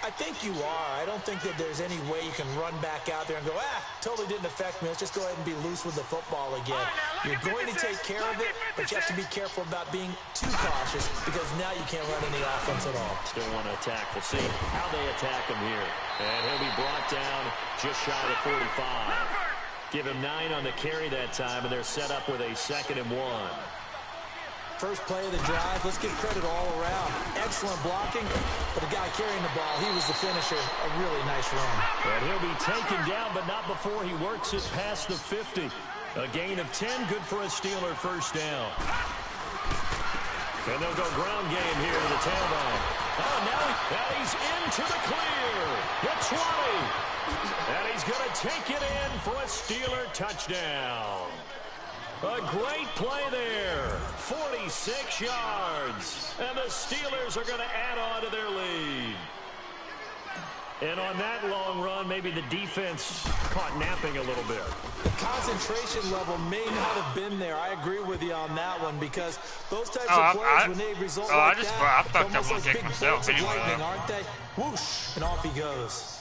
I think you are. I don't think that there's any way you can run back out there and go, totally didn't affect me. Let's just go ahead and be loose with the football again. You're going to take care of it, but you have to be careful about being too cautious because now you can't run any offense at all. Still want to attack. We'll see how they attack him here. And he'll be brought down just shy of 45. Give him 9 on the carry that time, and they're set up with a 2nd and 1. First play of the drive, let's give credit all around. Excellent blocking, but the guy carrying the ball, he was the finisher. A really nice run. And he'll be taken down, but not before he works it past the 50. A gain of 10, good for a Steeler first down. And they'll go ground game here to the tailbone. Oh, now he's into the clear. The 20. And he's going to take it in for a Steeler touchdown. A great play there. 46 yards. And the Steelers are going to add on to their lead. And on that long run, maybe the defense caught napping a little bit. The concentration level may not have been there. I agree with you on that one because those types of plays, when they result like that, I thought that almost one like big bolts of lightning, anyway. aren't they? Whoosh, and off he goes.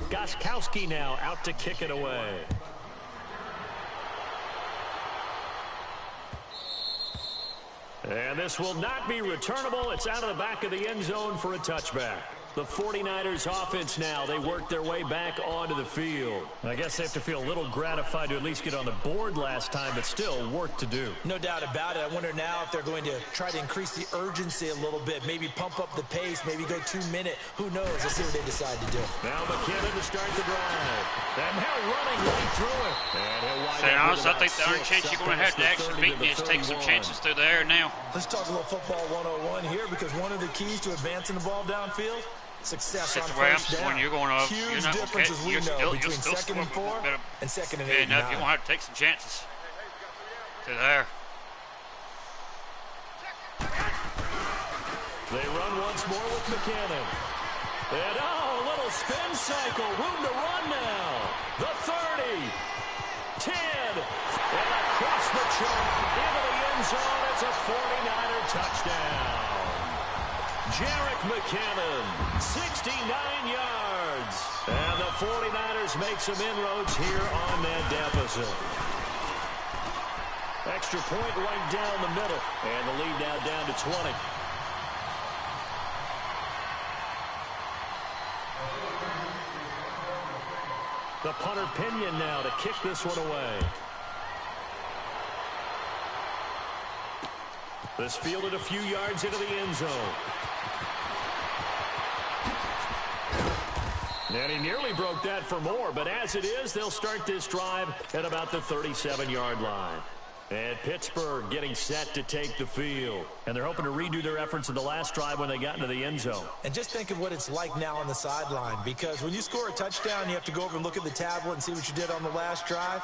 Gostkowski now out to kick it away. And this will not be returnable. It's out of the back of the end zone for a touchback. The 49ers offense now, they work their way back onto the field. I guess they have to feel a little gratified to at least get on the board last time, but still work to do. No doubt about it. I wonder now if they're going to try to increase the urgency a little bit, maybe pump up the pace, maybe go 2-minute. Who knows? Let's see what they decide to do. Now McKinnon to start the drive. And now running right through it. And he'll wind Say, up honestly, with I think the only chance you're going to have to actually beat me is take some chances through the air now. Let's talk a little football 101 here because one of the keys to advancing the ball downfield, success on first down. You're going up. Huge you're not difference as we know between 2nd and 4 and 2nd and 8 and 9. You're going to have to take some chances to there. They run once more with McKinnon. And a little spin cycle. Room to run now. The 30. 10. And across the chalk into the end zone. It's a 49er touchdown. Jerick McKinnon, 69 yards. And the 49ers make some inroads here on that deficit. Extra point right down the middle. And the lead now down to 20. The punter Pinion now to kick this one away. This fielded a few yards into the end zone. And he nearly broke that for more, but as it is, they'll start this drive at about the 37-yard line. And Pittsburgh getting set to take the field. And they're hoping to redo their efforts in the last drive when they got into the end zone. And just think of what it's like now on the sideline, because when you score a touchdown, you have to go over and look at the tablet and see what you did on the last drive.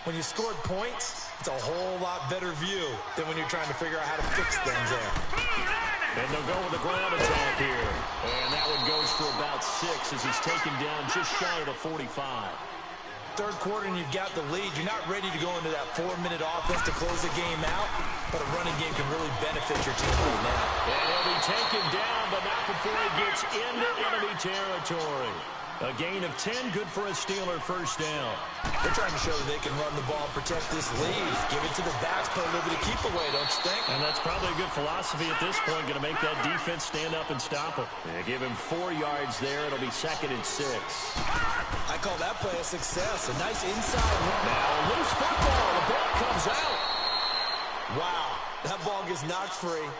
When you scored points, It's a whole lot better view than when you're trying to figure out how to fix things there. And they'll go with the ground attack here. And that one goes for about 6 as he's taken down just shy of the 45. Third quarter and you've got the lead. You're not ready to go into that 4-minute offense to close the game out, but a running game can really benefit your team right now. And he'll be taken down, but not before he gets into enemy territory. A gain of 10, good for a Steeler first down. They're trying to show that they can run the ball, protect this lead. Give it to the backs, put a little bit of keep away, don't you think? And that's probably a good philosophy at this point, going to make that defense stand up and stop him. Yeah, give him 4 yards there. It'll be 2nd and 6. I call that play a success. A nice inside run. Now, loose football. The ball comes out. Wow, that ball gets knocked free,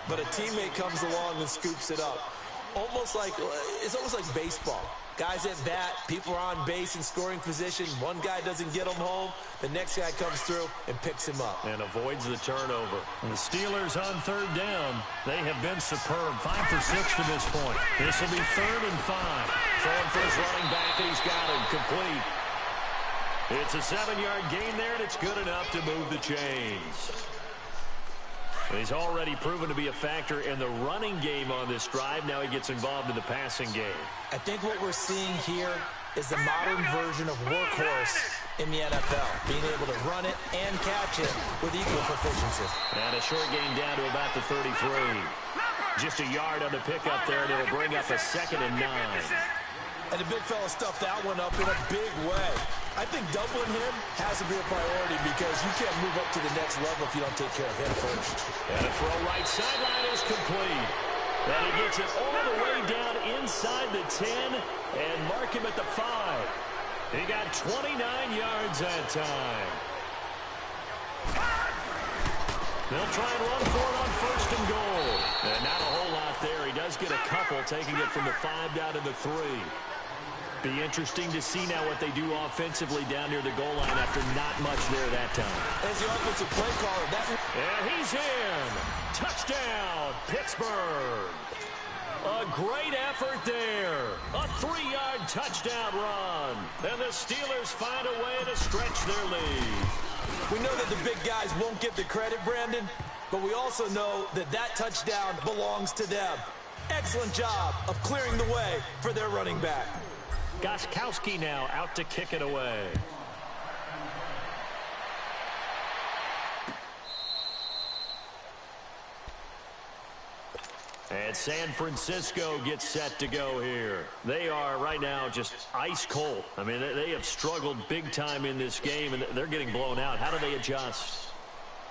but a teammate comes along and scoops it up. It's almost like baseball. Guys at bat, people are on base in scoring position. One guy doesn't get him home. The next guy comes through and picks him up. And avoids the turnover. And the Steelers on 3rd down. They have been superb. 5 for 6 to this point. This will be 3rd and 5. Throwing for his running back, and he's got him complete. It's a 7-yard gain there, and it's good enough to move the chains. And he's already proven to be a factor in the running game on this drive. Now he gets involved in the passing game. I think what we're seeing here is the modern version of workhorse in the NFL, being able to run it and catch it with equal proficiency. And a short gain down to about the 33. Just a yard on the pickup there, and it'll bring up a 2nd and 9. And the big fella stuffed that one up in a big way. I think doubling him has to be a priority because you can't move up to the next level if you don't take care of him first. And a throw right sideline is complete. And he gets it all the way down inside the 10 and mark him at the 5. He got 29 yards that time. They'll try and run for it on 1st and goal. And not a whole lot there. He does get a couple, taking it from the 5 down to the 3. Be interesting to see now what they do offensively down near the goal line after not much there that time. As the offensive play caller, and he's in. Touchdown, Pittsburgh. A great effort there. A 3-yard touchdown run. And the Steelers find a way to stretch their lead. We know that the big guys won't get the credit, Brandon, but we also know that that touchdown belongs to them. Excellent job of clearing the way for their running back. Gostkowski now out to kick it away. And San Francisco gets set to go here. They are right now just ice cold. I mean, they have struggled big time in this game, and they're getting blown out. How do they adjust?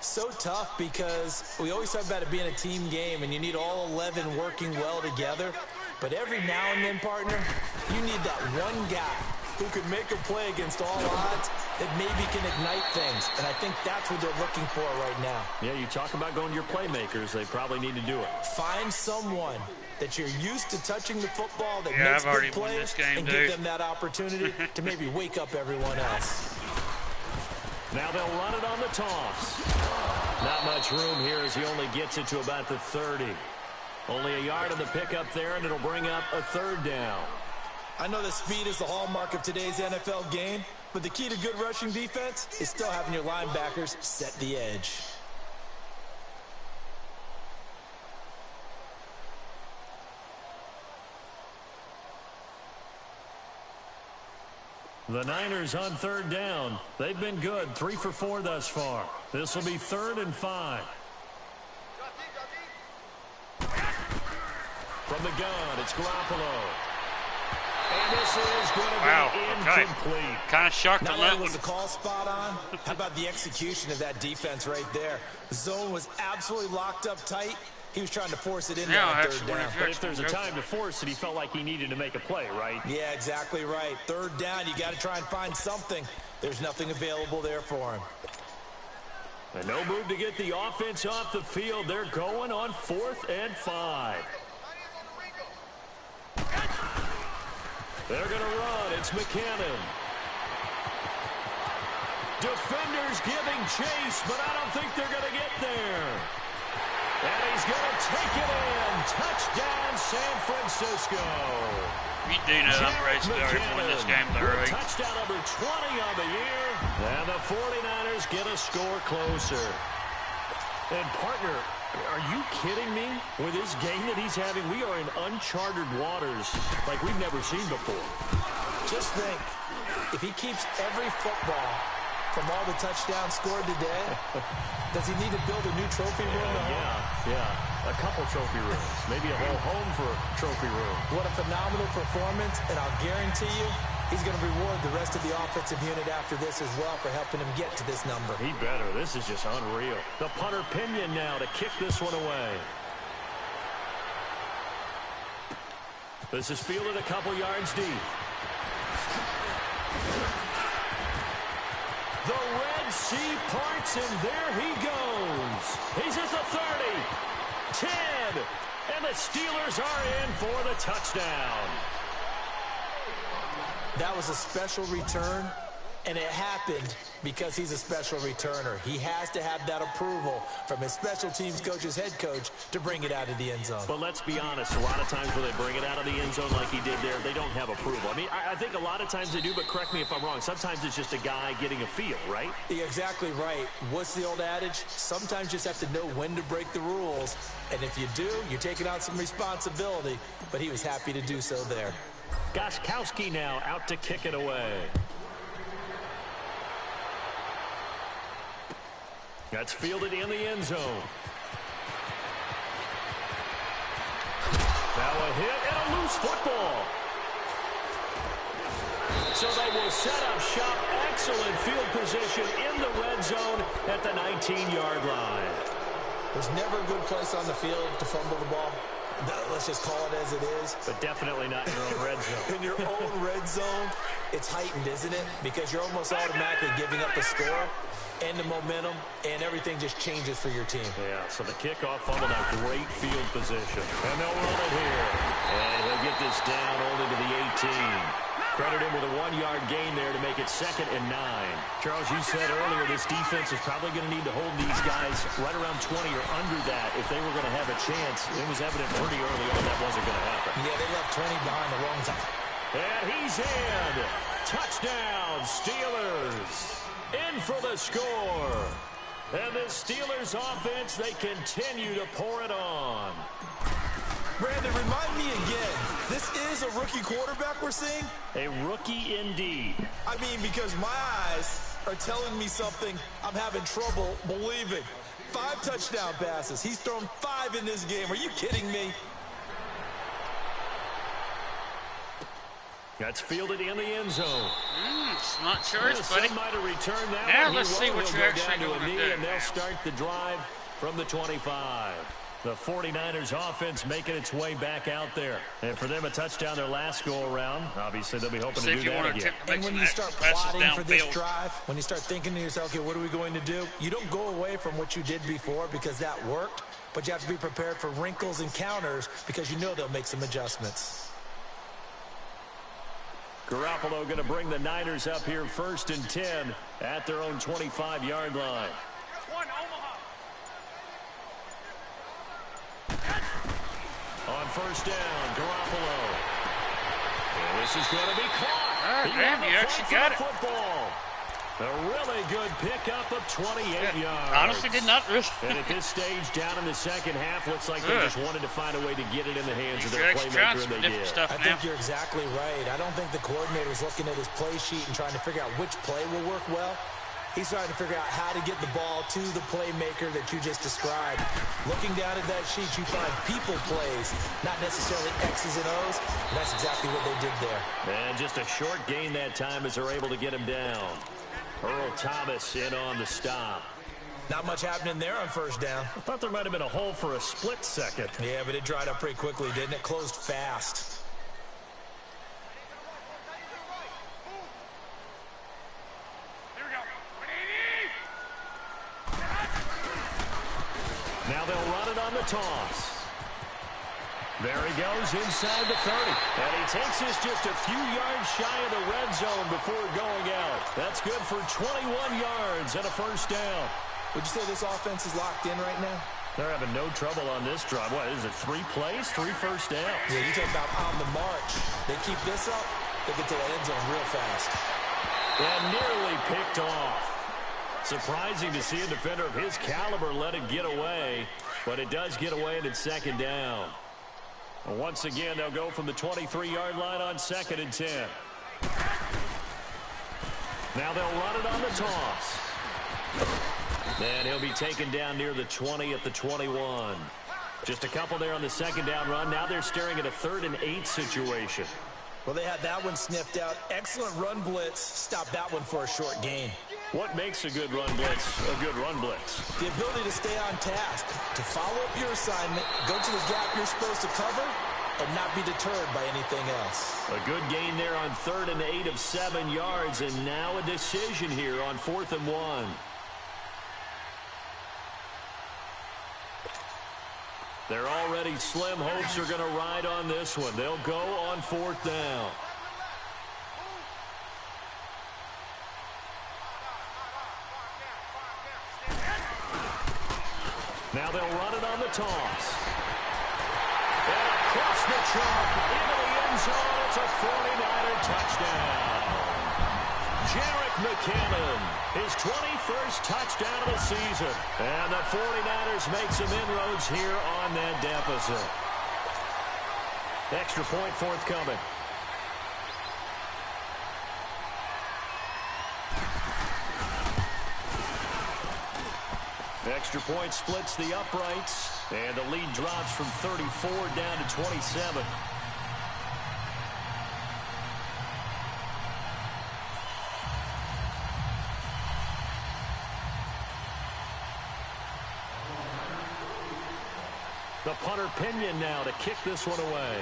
So tough because we always talk about it being a team game, and you need all 11 working well together. But every now and then, partner, you need that one guy who can make a play against all odds that maybe can ignite things. And I think that's what they're looking for right now. Yeah, you talk about going to your playmakers. They probably need to do it. Find someone that you're used to touching the football that makes good plays and give them that opportunity to maybe wake up everyone else. Now they'll run it on the toss. Not much room here as he only gets it to about the 30. Only a yard on the pickup there, and it'll bring up a 3rd down. I know that speed is the hallmark of today's NFL game, but the key to good rushing defense is still having your linebackers set the edge. The Niners on 3rd down. They've been good, 3 for 4 thus far. This will be 3rd and 5. From the gun, it's Garoppolo. And this is going to be incomplete. Kind of shocked on that one. Was the call spot on? How about the execution of that defense right there? The zone was absolutely locked up tight. He was trying to force it in there on 3rd down. But if there's a time to force it, he felt like he needed to make a play, right? Yeah, exactly right. 3rd down, you got to try and find something. There's nothing available there for him. And no move to get the offense off the field. They're going on 4th and 5. They're going to run. It's McKinnon. Defenders giving chase, but I don't think they're going to get there. And he's going to take it in. Touchdown, San Francisco. You do know I'm ready to win this game, though, right? Touchdown number 20 on the year. And the 49ers get a score closer. And, partner, are you kidding me? With this game that he's having, we are in uncharted waters like we've never seen before. Just think, if he keeps every football from all the touchdowns scored today, does he need to build a new trophy room? Yeah. A couple trophy rooms. Maybe a whole home for a trophy room. What a phenomenal performance, and I'll guarantee you he's going to reward the rest of the offensive unit after this as well for helping him get to this number. He better. This is just unreal. The punter Pinion now to kick this one away. This is fielded a couple yards deep. The Red Sea parts, and there he goes. He's at the 30, 10, and the Steelers are in for the touchdown. That was a special return, and it happened because he's a special returner. He has to have that approval from his special teams coach's head coach to bring it out of the end zone. But let's be honest, a lot of times when they bring it out of the end zone like he did there, they don't have approval. I mean, I think a lot of times they do, but correct me if I'm wrong. Sometimes it's just a guy getting a feel, right? You're exactly right. What's the old adage? Sometimes you just have to know when to break the rules, and if you do, you're taking on some responsibility, but he was happy to do so there. Gostkowski now out to kick it away. That's fielded in the end zone. Now a hit and a loose football. So they will set up shop. Excellent field position in the red zone at the 19-yard line. There's never a good place on the field to fumble the ball. Let's just call it as it is. But definitely not in your own red zone. In your own red zone, it's heightened, isn't it? Because you're almost automatically giving up the score and the momentum, and everything just changes for your team. Yeah, so the kickoff fumble, now great field position. And they'll run it here. And he'll get this down only to the 18. Credit him with a 1-yard gain there to make it 2nd and 9. Charles, you said earlier this defense is probably going to need to hold these guys right around 20 or under that if they were going to have a chance. It was evident pretty early on that wasn't going to happen. Yeah, they left 20 behind a long time. And he's in. Touchdown, Steelers. In for the score. And the Steelers offense, they continue to pour it on. Brandon, remind me again, this is a rookie quarterback we're seeing? A rookie indeed. I mean, because my eyes are telling me something I'm having trouble believing. 5 touchdown passes. He's thrown 5 in this game. Are you kidding me? That's fielded in the end zone. Not choice, buddy. Might have returned that now one. let's see what you're actually going to do. And they'll start the drive from the 25. The 49ers offense making its way back out there. And for them, a touchdown their last go-around. Obviously, they'll be hoping to do that again. And when you start plotting for this drive, when you start thinking to yourself, okay, what are we going to do? You don't go away from what you did before because that worked, but you have to be prepared for wrinkles and counters because you know they'll make some adjustments. Garoppolo going to bring the Niners up here 1st and 10 at their own 25-yard line. On 1st down, Garoppolo. And this is going to be caught. Damn, you actually got it. Football. A really good pickup of 28 yards. Honestly, did not risk. And at this stage, down in the second half, looks like they just wanted to find a way to get it in the hands of their playmaker, and they did. I think you're exactly right. I don't think the coordinator's looking at his play sheet and trying to figure out which play will work well. He's trying to figure out how to get the ball to the playmaker that you just described. Looking down at that sheet, you find people plays, not necessarily X's and O's. And that's exactly what they did there. And just a short gain that time as they're able to get him down. Earl Thomas in on the stop. Not much happening there on 1st down. I thought there might have been a hole for a split second. Yeah, but it dried up pretty quickly, didn't it? Closed fast. Now they'll run it on the toss. There he goes inside the 30. And he takes this just a few yards shy of the red zone before going out. That's good for 21 yards and a 1st down. Would you say this offense is locked in right now? They're having no trouble on this drive. What is it, 3 plays, 3 1st downs? Yeah, you talk about on the march. They keep this up, they get to that end zone real fast. And nearly picked off. Surprising to see a defender of his caliber let it get away, but it does get away, and it's second down. And once again, they'll go from the 23-yard line on 2nd and 10. Now they'll run it on the toss. And he'll be taken down near the 20 at the 21. Just a couple there on the second down run. Now they're staring at a 3rd and 8 situation. Well, they had that one sniffed out. Excellent run blitz. Stop that one for a short gain. What makes a good run blitz a good run blitz? The ability to stay on task, to follow up your assignment, go to the gap you're supposed to cover, and not be deterred by anything else. A good gain there on 3rd and 8 of 7 yards, and now a decision here on 4th and 1. Their already slim hopes are going to ride on this one. They'll go on 4th down. Now they'll run it on the toss. And across the chalk into the end zone. It's a 49er touchdown. Jerick McKinnon, his 21st touchdown of the season. And the 49ers make some inroads here on that deficit. Extra point forthcoming. Extra point splits the uprights, and the lead drops from 34 down to 27. The punter Pinion now to kick this one away.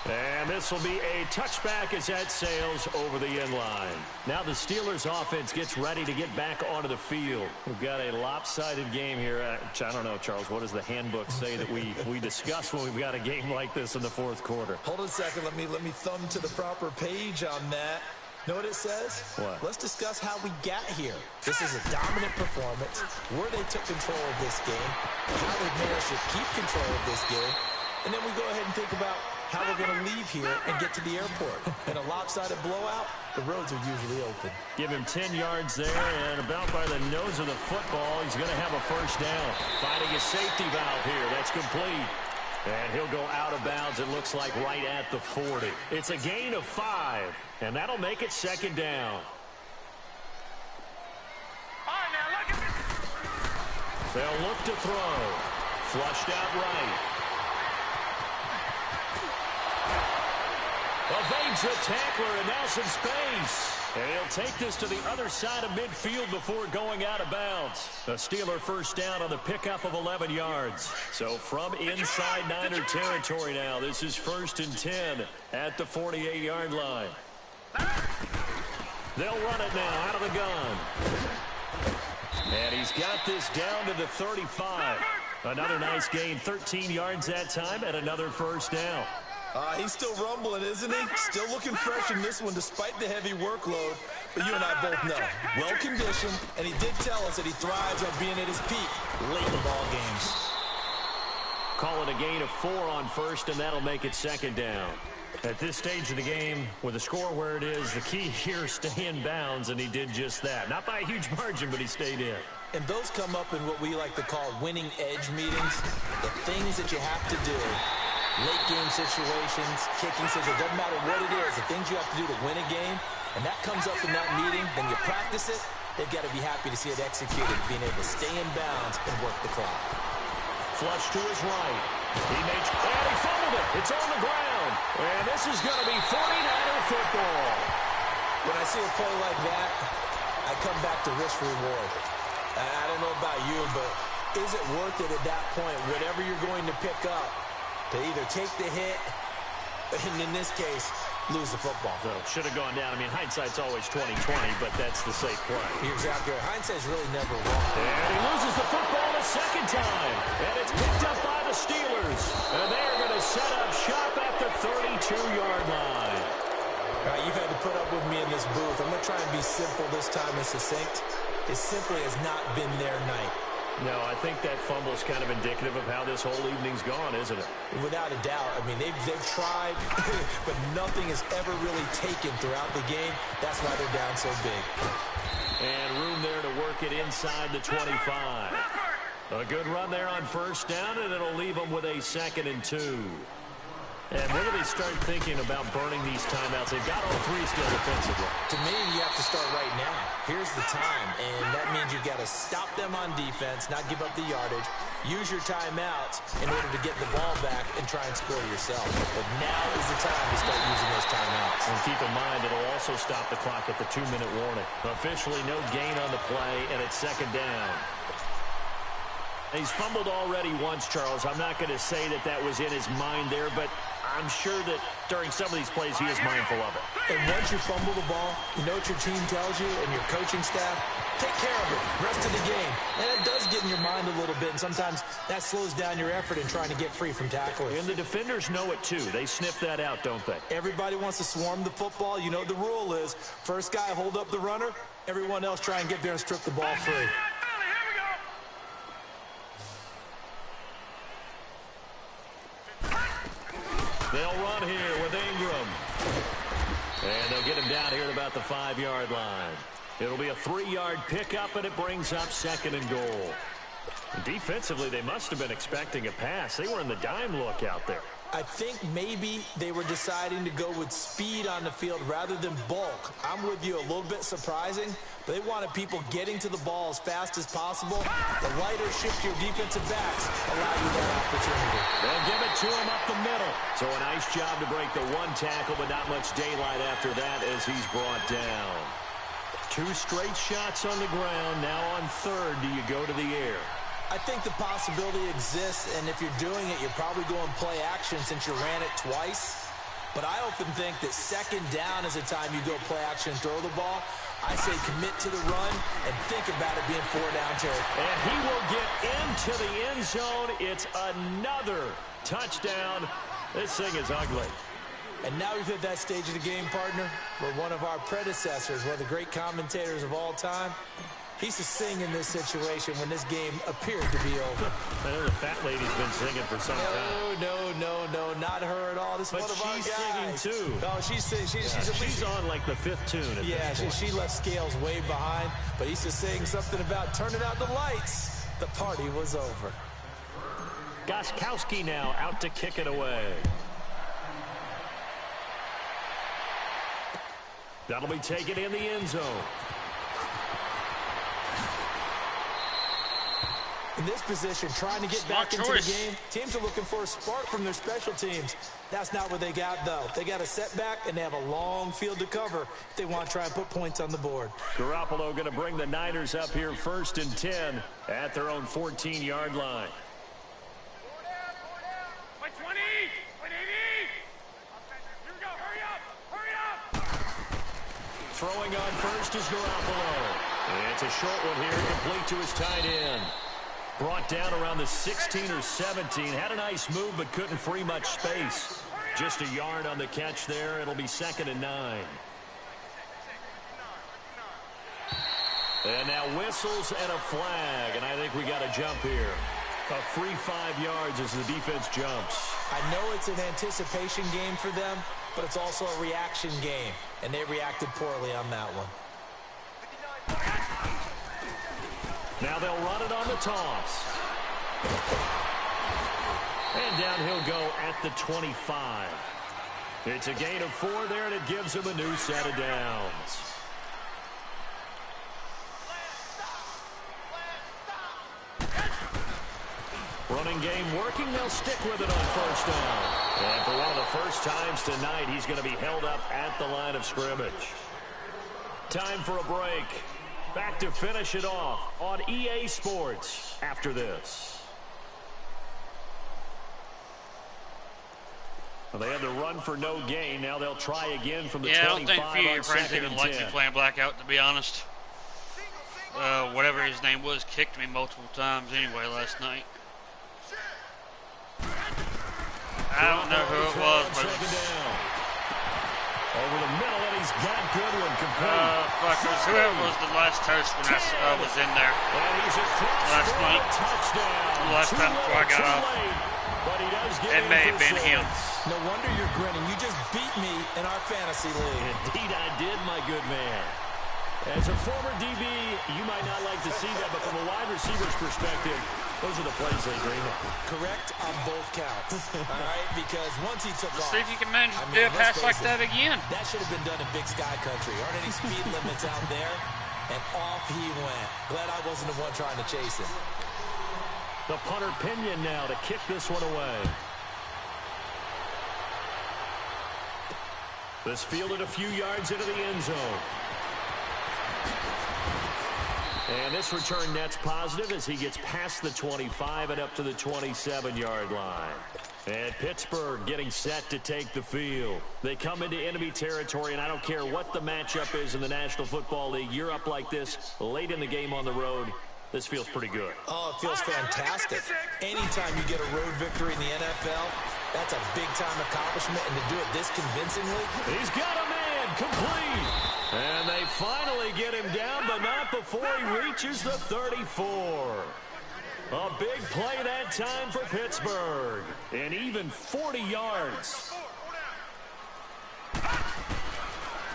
And this will be a touchback as that sails over the end line. Now the Steelers offense gets ready to get back onto the field. We've got a lopsided game here. I don't know, Charles, what does the handbook say that we discuss when we've got a game like this in the 4th quarter? Hold on a second. Let me thumb to the proper page on that. Know what it says? What? Let's discuss how we got here. This is a dominant performance, where they took control of this game, how they managed to keep control of this game, and then we go ahead and think about how we're going to leave here and get to the airport. In a lopsided blowout, the roads are usually open. Give him 10 yards there, and about by the nose of the football, he's going to have a first down. Finding a safety valve here. That's complete. And he'll go out of bounds, it looks like, right at the 40. It's a gain of 5, and that'll make it 2nd down. All right, now look at this. They'll look to throw. Flushed out right. Evades a tackler, and now some space. And he'll take this to the other side of midfield before going out of bounds. A Steeler first down on the pickup of 11 yards. So from inside Niner territory now, this is 1st and 10 at the 48-yard line. They'll run it now out of the gun. And he's got this down to the 35. Another nice gain, 13 yards that time, and another first down. He's still rumbling, isn't he? Still looking fresh in this one despite the heavy workload. But you and I both know, well-conditioned, and he did tell us that he thrives on being at his peak late in ball games. Call it a gain of 4 on first, and that'll make it 2nd down. At this stage of the game, with the score where it is, the key here is stay in bounds, and he did just that. Not by a huge margin, but he stayed in. And those come up in what we like to call winning edge meetings, the things that you have to do. Late game situations, kicking situations, it doesn't matter what it is, the things you have to do to win a game, and that comes up in that meeting, then you practice it, they've got to be happy to see it executed, being able to stay in bounds and work the clock. Flush to his right. And he fumbled it. It's on the ground. And this is going to be 49er football. When I see a play like that, I come back to risk reward. I don't know about you, but is it worth it at that point, whatever you're going to pick up, to either take the hit, and in this case, lose the football? So should have gone down. I mean, hindsight's always 20/20, but that's the safe play. You're exactly right. Hindsight's really never wrong. And he loses the football a second time. And it's picked up by the Steelers. And they're going to set up shop at the 32-yard line. All right, you've had to put up with me in this booth. I'm going to try and be simple this time and succinct. It simply has not been their night. No, I think that fumble is kind of indicative of how this whole evening's gone, isn't it? Without a doubt. I mean, they've tried, but nothing is ever really taken throughout the game. That's why they're down so big. And room there to work it inside the 25. A good run there on first down, and it'll leave them with a 2nd and 2. And when do they start thinking about burning these timeouts? They've got all 3 still defensively. To me, you have to start right now. Here's the time, and that means you've got to stop them on defense, not give up the yardage, use your timeouts in order to get the ball back and try and score yourself. But now is the time to start using those timeouts. And keep in mind, it'll also stop the clock at the 2-minute warning. Officially no gain on the play, and it's 2nd down. He's fumbled already once, Charles. I'm not going to say that that was in his mind there, but I'm sure that during some of these plays he is mindful of it. And once you fumble the ball, you know what your team tells you and your coaching staff? Take care of it. Rest of the game. And it does get in your mind a little bit, and sometimes that slows down your effort in trying to get free from tacklers. And the defenders know it, too. They sniff that out, don't they? Everybody wants to swarm the football. You know the rule is, first guy hold up the runner, everyone else try and get there and strip the ball free. They'll run here with Ingram. And they'll get him down here at about the 5-yard line. It'll be a 3-yard pickup, and it brings up 2nd and goal. Defensively, they must have been expecting a pass. They were in the dime look out there. I think maybe they were deciding to go with speed on the field rather than bulk. I'm with you, a little bit surprising, but they wanted people getting to the ball as fast as possible. The lighter, shiftier defensive backs allow you that opportunity. They'll give it to him up the middle. So a nice job to break the 1 tackle, but not much daylight after that as he's brought down. 2 straight shots on the ground. Now on 3rd, do you go to the air? I think the possibility exists, and if you're doing it, you're probably going play action since you ran it twice. But I often think that 2nd down is the time you go play action and throw the ball. I say commit to the run and think about it being 4-down territory. And he will get into the end zone. It's another touchdown. This thing is ugly. And now we've hit that stage of the game, partner, where one of our predecessors, one of the great commentators of all time, he used to sing in this situation when this game appeared to be over. I know the fat lady's been singing for some time. No, not her at all. This is one of our guys. But she's singing, too. Oh, she's singing. She's on, like, the 5th tune. Yeah, she left Scales way behind. But he used to sing something about turning out the lights. The party was over. Gostkowski now out to kick it away. That'll be taken in the end zone. In this position, trying to get back into the game, teams are looking for a spark from their special teams. That's not what they got, though. They got a setback, and they have a long field to cover if they want to try and put points on the board. Garoppolo going to bring the Niners up here 1st and 10 at their own 14-yard line. Wait, 20! Wait, 80! Here we go, hurry up! Throwing on first is Garoppolo. It's a short one here, complete to his tight end. Brought down around the 16 or 17. Had a nice move, but couldn't free much space. Just a yard on the catch there. It'll be 2nd and 9. And now whistles and a flag, and I think we got a jump here. A free 5 yards as the defense jumps. I know it's an anticipation game for them, but it's also a reaction game, and they reacted poorly on that one. Now they'll run it on the toss. And down he'll go at the 25. It's a gain of 4 there, and it gives him a new set of downs. Running game working. They'll stick with it on first down. And for one of the first times tonight, he's going to be held up at the line of scrimmage. Time for a break. Back to finish it off on EA Sports after this. Well, they had to run for no gain. Now they'll try again from the 25 on 2nd and 10. I don't think a few of your friends even like me playing blackout, to be honest. Whatever his name was kicked me multiple times anyway last night. I don't know who it was, but Over the middle, and he's got Goodwin complete. Buckers, whoever was the last toast when I was in there And he's across last for night. a touchdown. Last time before I got off. But he does get It in may for have been him. six. No wonder you're grinning. You just beat me in our fantasy league. Indeed I did, my good man. As a former DB, you might not like to see that, but from a wide receiver's perspective, those are the plays they dream of. Correct on both counts. All right, because once he took off. See if you can manage to do a let's pass face like it, that again. That should have been done in Big Sky Country. Aren't any speed limits out there? And off he went. Glad I wasn't the one trying to chase him. The punter Pinion now to kick this one away. This fielded a few yards into the end zone. And this return net's positive as he gets past the 25 and up to the 27-yard line. And Pittsburgh getting set to take the field. They come into enemy territory, and I don't care what the matchup is in the National Football League. You're up like this late in the game on the road. This feels pretty good. Oh, it feels fantastic. Anytime you get a road victory in the NFL, that's a big-time accomplishment, and to do it this convincingly. He's got a man complete. And they finally get him down, but not before he reaches the 34. A big play that time for Pittsburgh. And even 40 yards.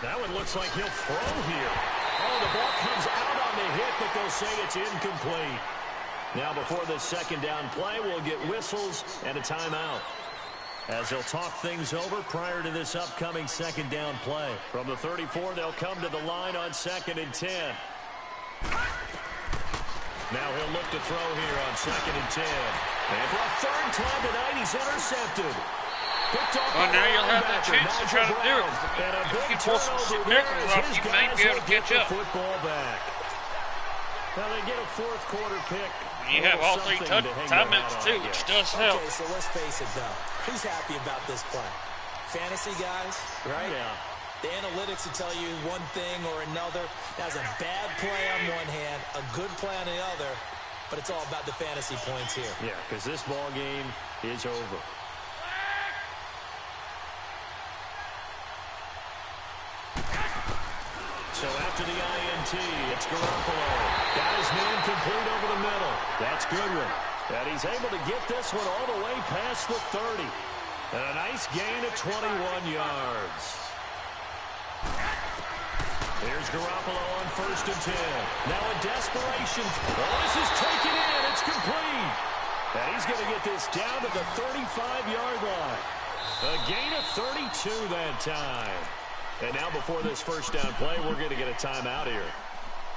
That one looks like he'll throw here. Oh, the ball comes out on the hit, but they'll say it's incomplete. Now before this second down play, we'll get whistles and a timeout, as they'll talk things over prior to this upcoming second down play. From the 34, they'll come to the line on 2nd and 10. Now he'll look to throw here on 2nd and 10. And for a third time tonight, he's intercepted. Well, now you'll have that chance to try to do it. If you can pull some miracles off, you may be able to catch up. Football back. Now they get a fourth quarter pick. And you have all three timeouts too, which does help. Okay, so let's face it, though. Who's happy about this play? Fantasy guys, right? Yeah. The analytics will tell you one thing or another. That's a bad play on one hand, a good play on the other, but it's all about the fantasy points here. Yeah, because this ball game is over. So after the INT, it's Garoppolo. Got his man complete over the middle. That's Goodwin. And he's able to get this one all the way past the 30. And a nice gain of 21 yards. Here's Garoppolo on 1st and 10. Now in desperation. Oh, this is taken in. It's complete. And he's going to get this down to the 35-yard line. A gain of 32 that time. And now before this first down play, we're going to get a timeout here,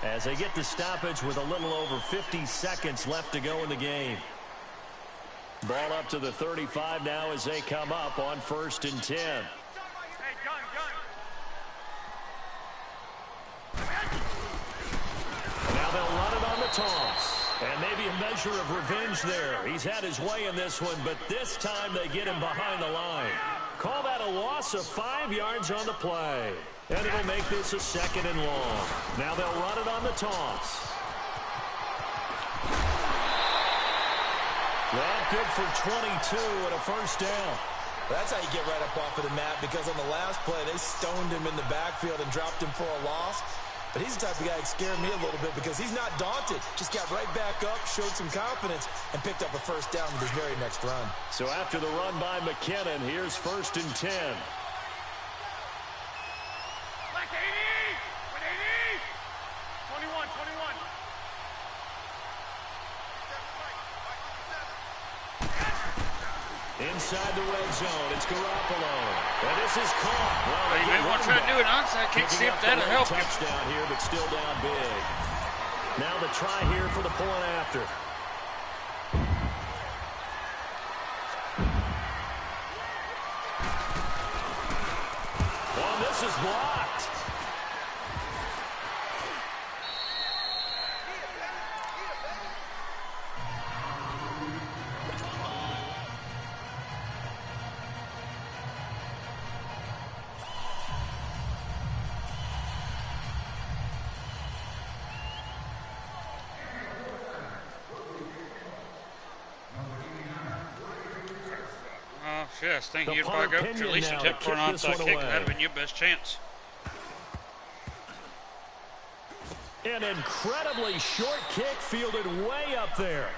as they get the stoppage with a little over 50 seconds left to go in the game. Ball up to the 35 now as they come up on 1st and 10. Now they'll run it on the toss. And maybe a measure of revenge there. He's had his way in this one, but this time they get him behind the line. Call that a loss of 5 yards on the play. And it'll make this a 2nd and long. Now they'll run it on the toss. That good for 22 and a first down. That's how you get right up off of the mat, because on the last play, they stoned him in the backfield and dropped him for a loss. But he's the type of guy that scared me a little bit, because he's not daunted. Just got right back up, showed some confidence, and picked up a first down with his very next run. So after the run by McKinnon, here's 1st and 10. Black 80! With 80! 21, 21. Inside the red zone, it's Garoppolo. And this is caught. Well, you may want to try to do an onside kick, see if that'll help you. Touchdown here, but still down big. Now the try here for the point after. Oh, this is blocked. Yes, I think you'd probably go to at least attempt for an onside kick. That'd have been your best chance. An incredibly short kick fielded way up there.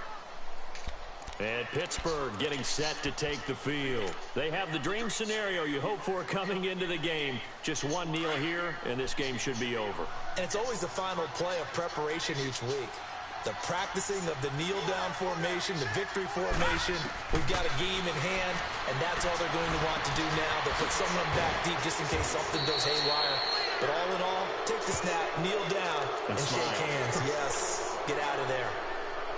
And Pittsburgh getting set to take the field. They have the dream scenario you hope for coming into the game. Just one kneel here, and this game should be over. And it's always the final play of preparation each week. The practicing of the kneel-down formation, the victory formation. We've got a game in hand, and that's all they're going to want to do now. They'll put someone back deep just in case something goes haywire. But all in all, take the snap, kneel down, and shake hands. Yes, get out of there.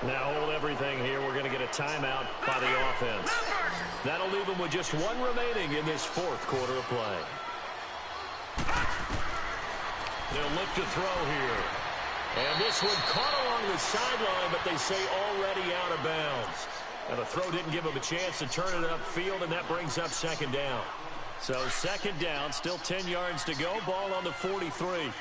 Now hold everything here. We're going to get a timeout by the offense. That'll leave them with just one remaining in this fourth quarter of play. They'll look to throw here. And this one caught along the sideline, but they say already out of bounds. Now the throw didn't give them a chance to turn it upfield, and that brings up second down. So second down, still 10 yards to go. Ball on the 43.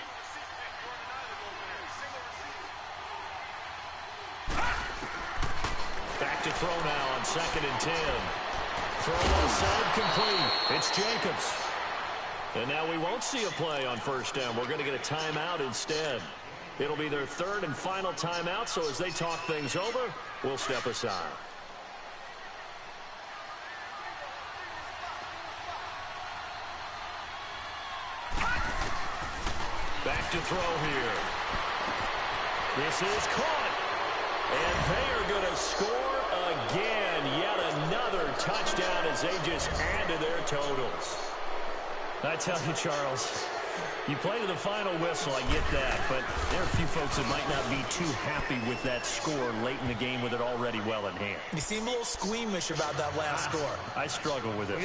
Back to throw now on 2nd and 10. Throw outside complete. It's Jacobs. And now we won't see a play on first down. We're going to get a timeout instead. It'll be their third and final timeout, so as they talk things over, we'll step aside. Back to throw here. This is caught. And they are going to score again. Yet another touchdown as they just add to their totals. I tell you, Charles, you play to the final whistle, I get that, but there are a few folks that might not be too happy with that score late in the game with it already well in hand. You seem a little squeamish about that last score. I struggle with it.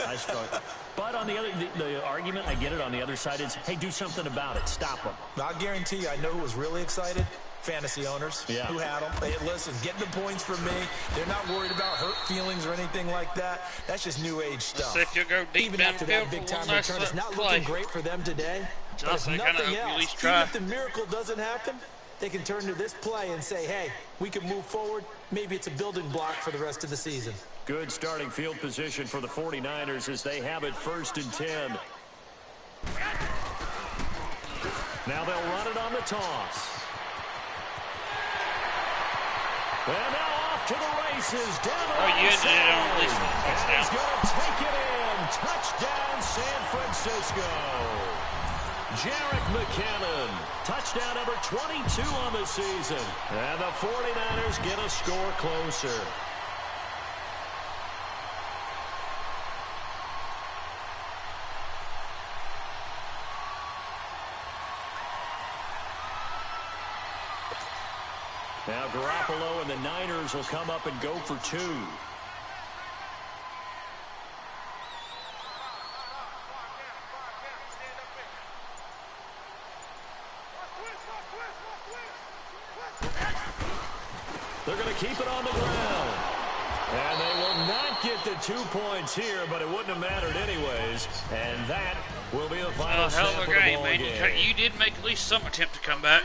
I struggle. But on the other, the argument, I get it, on the other side is, hey, do something about it. Stop them. I'll guarantee you, I know who was really excited. Fantasy owners who had them. Hey, listen, get the points from me. They're not worried about hurt feelings or anything like that. That's just new age stuff. If you go deep even after that big time return, it's not looking great for them today. But if nothing else, even if the miracle doesn't happen, they can turn to this play and say, hey, we can move forward. Maybe it's a building block for the rest of the season. Good starting field position for the 49ers as they have it 1st and 10. Now they'll run it on the toss. And now off to the races. Down the you ended it on at least one touchdown. He's going to take it in. Touchdown, San Francisco. Jerick McKinnon. Touchdown number 22 on the season. And the 49ers get a score closer. Now Garoppolo and the Niners will come up and go for 2. They're going to keep it on the ground. And they will not get the 2 points here, but it wouldn't have mattered anyways. And that will be the final snap of the ball game. You did make at least some attempt to come back.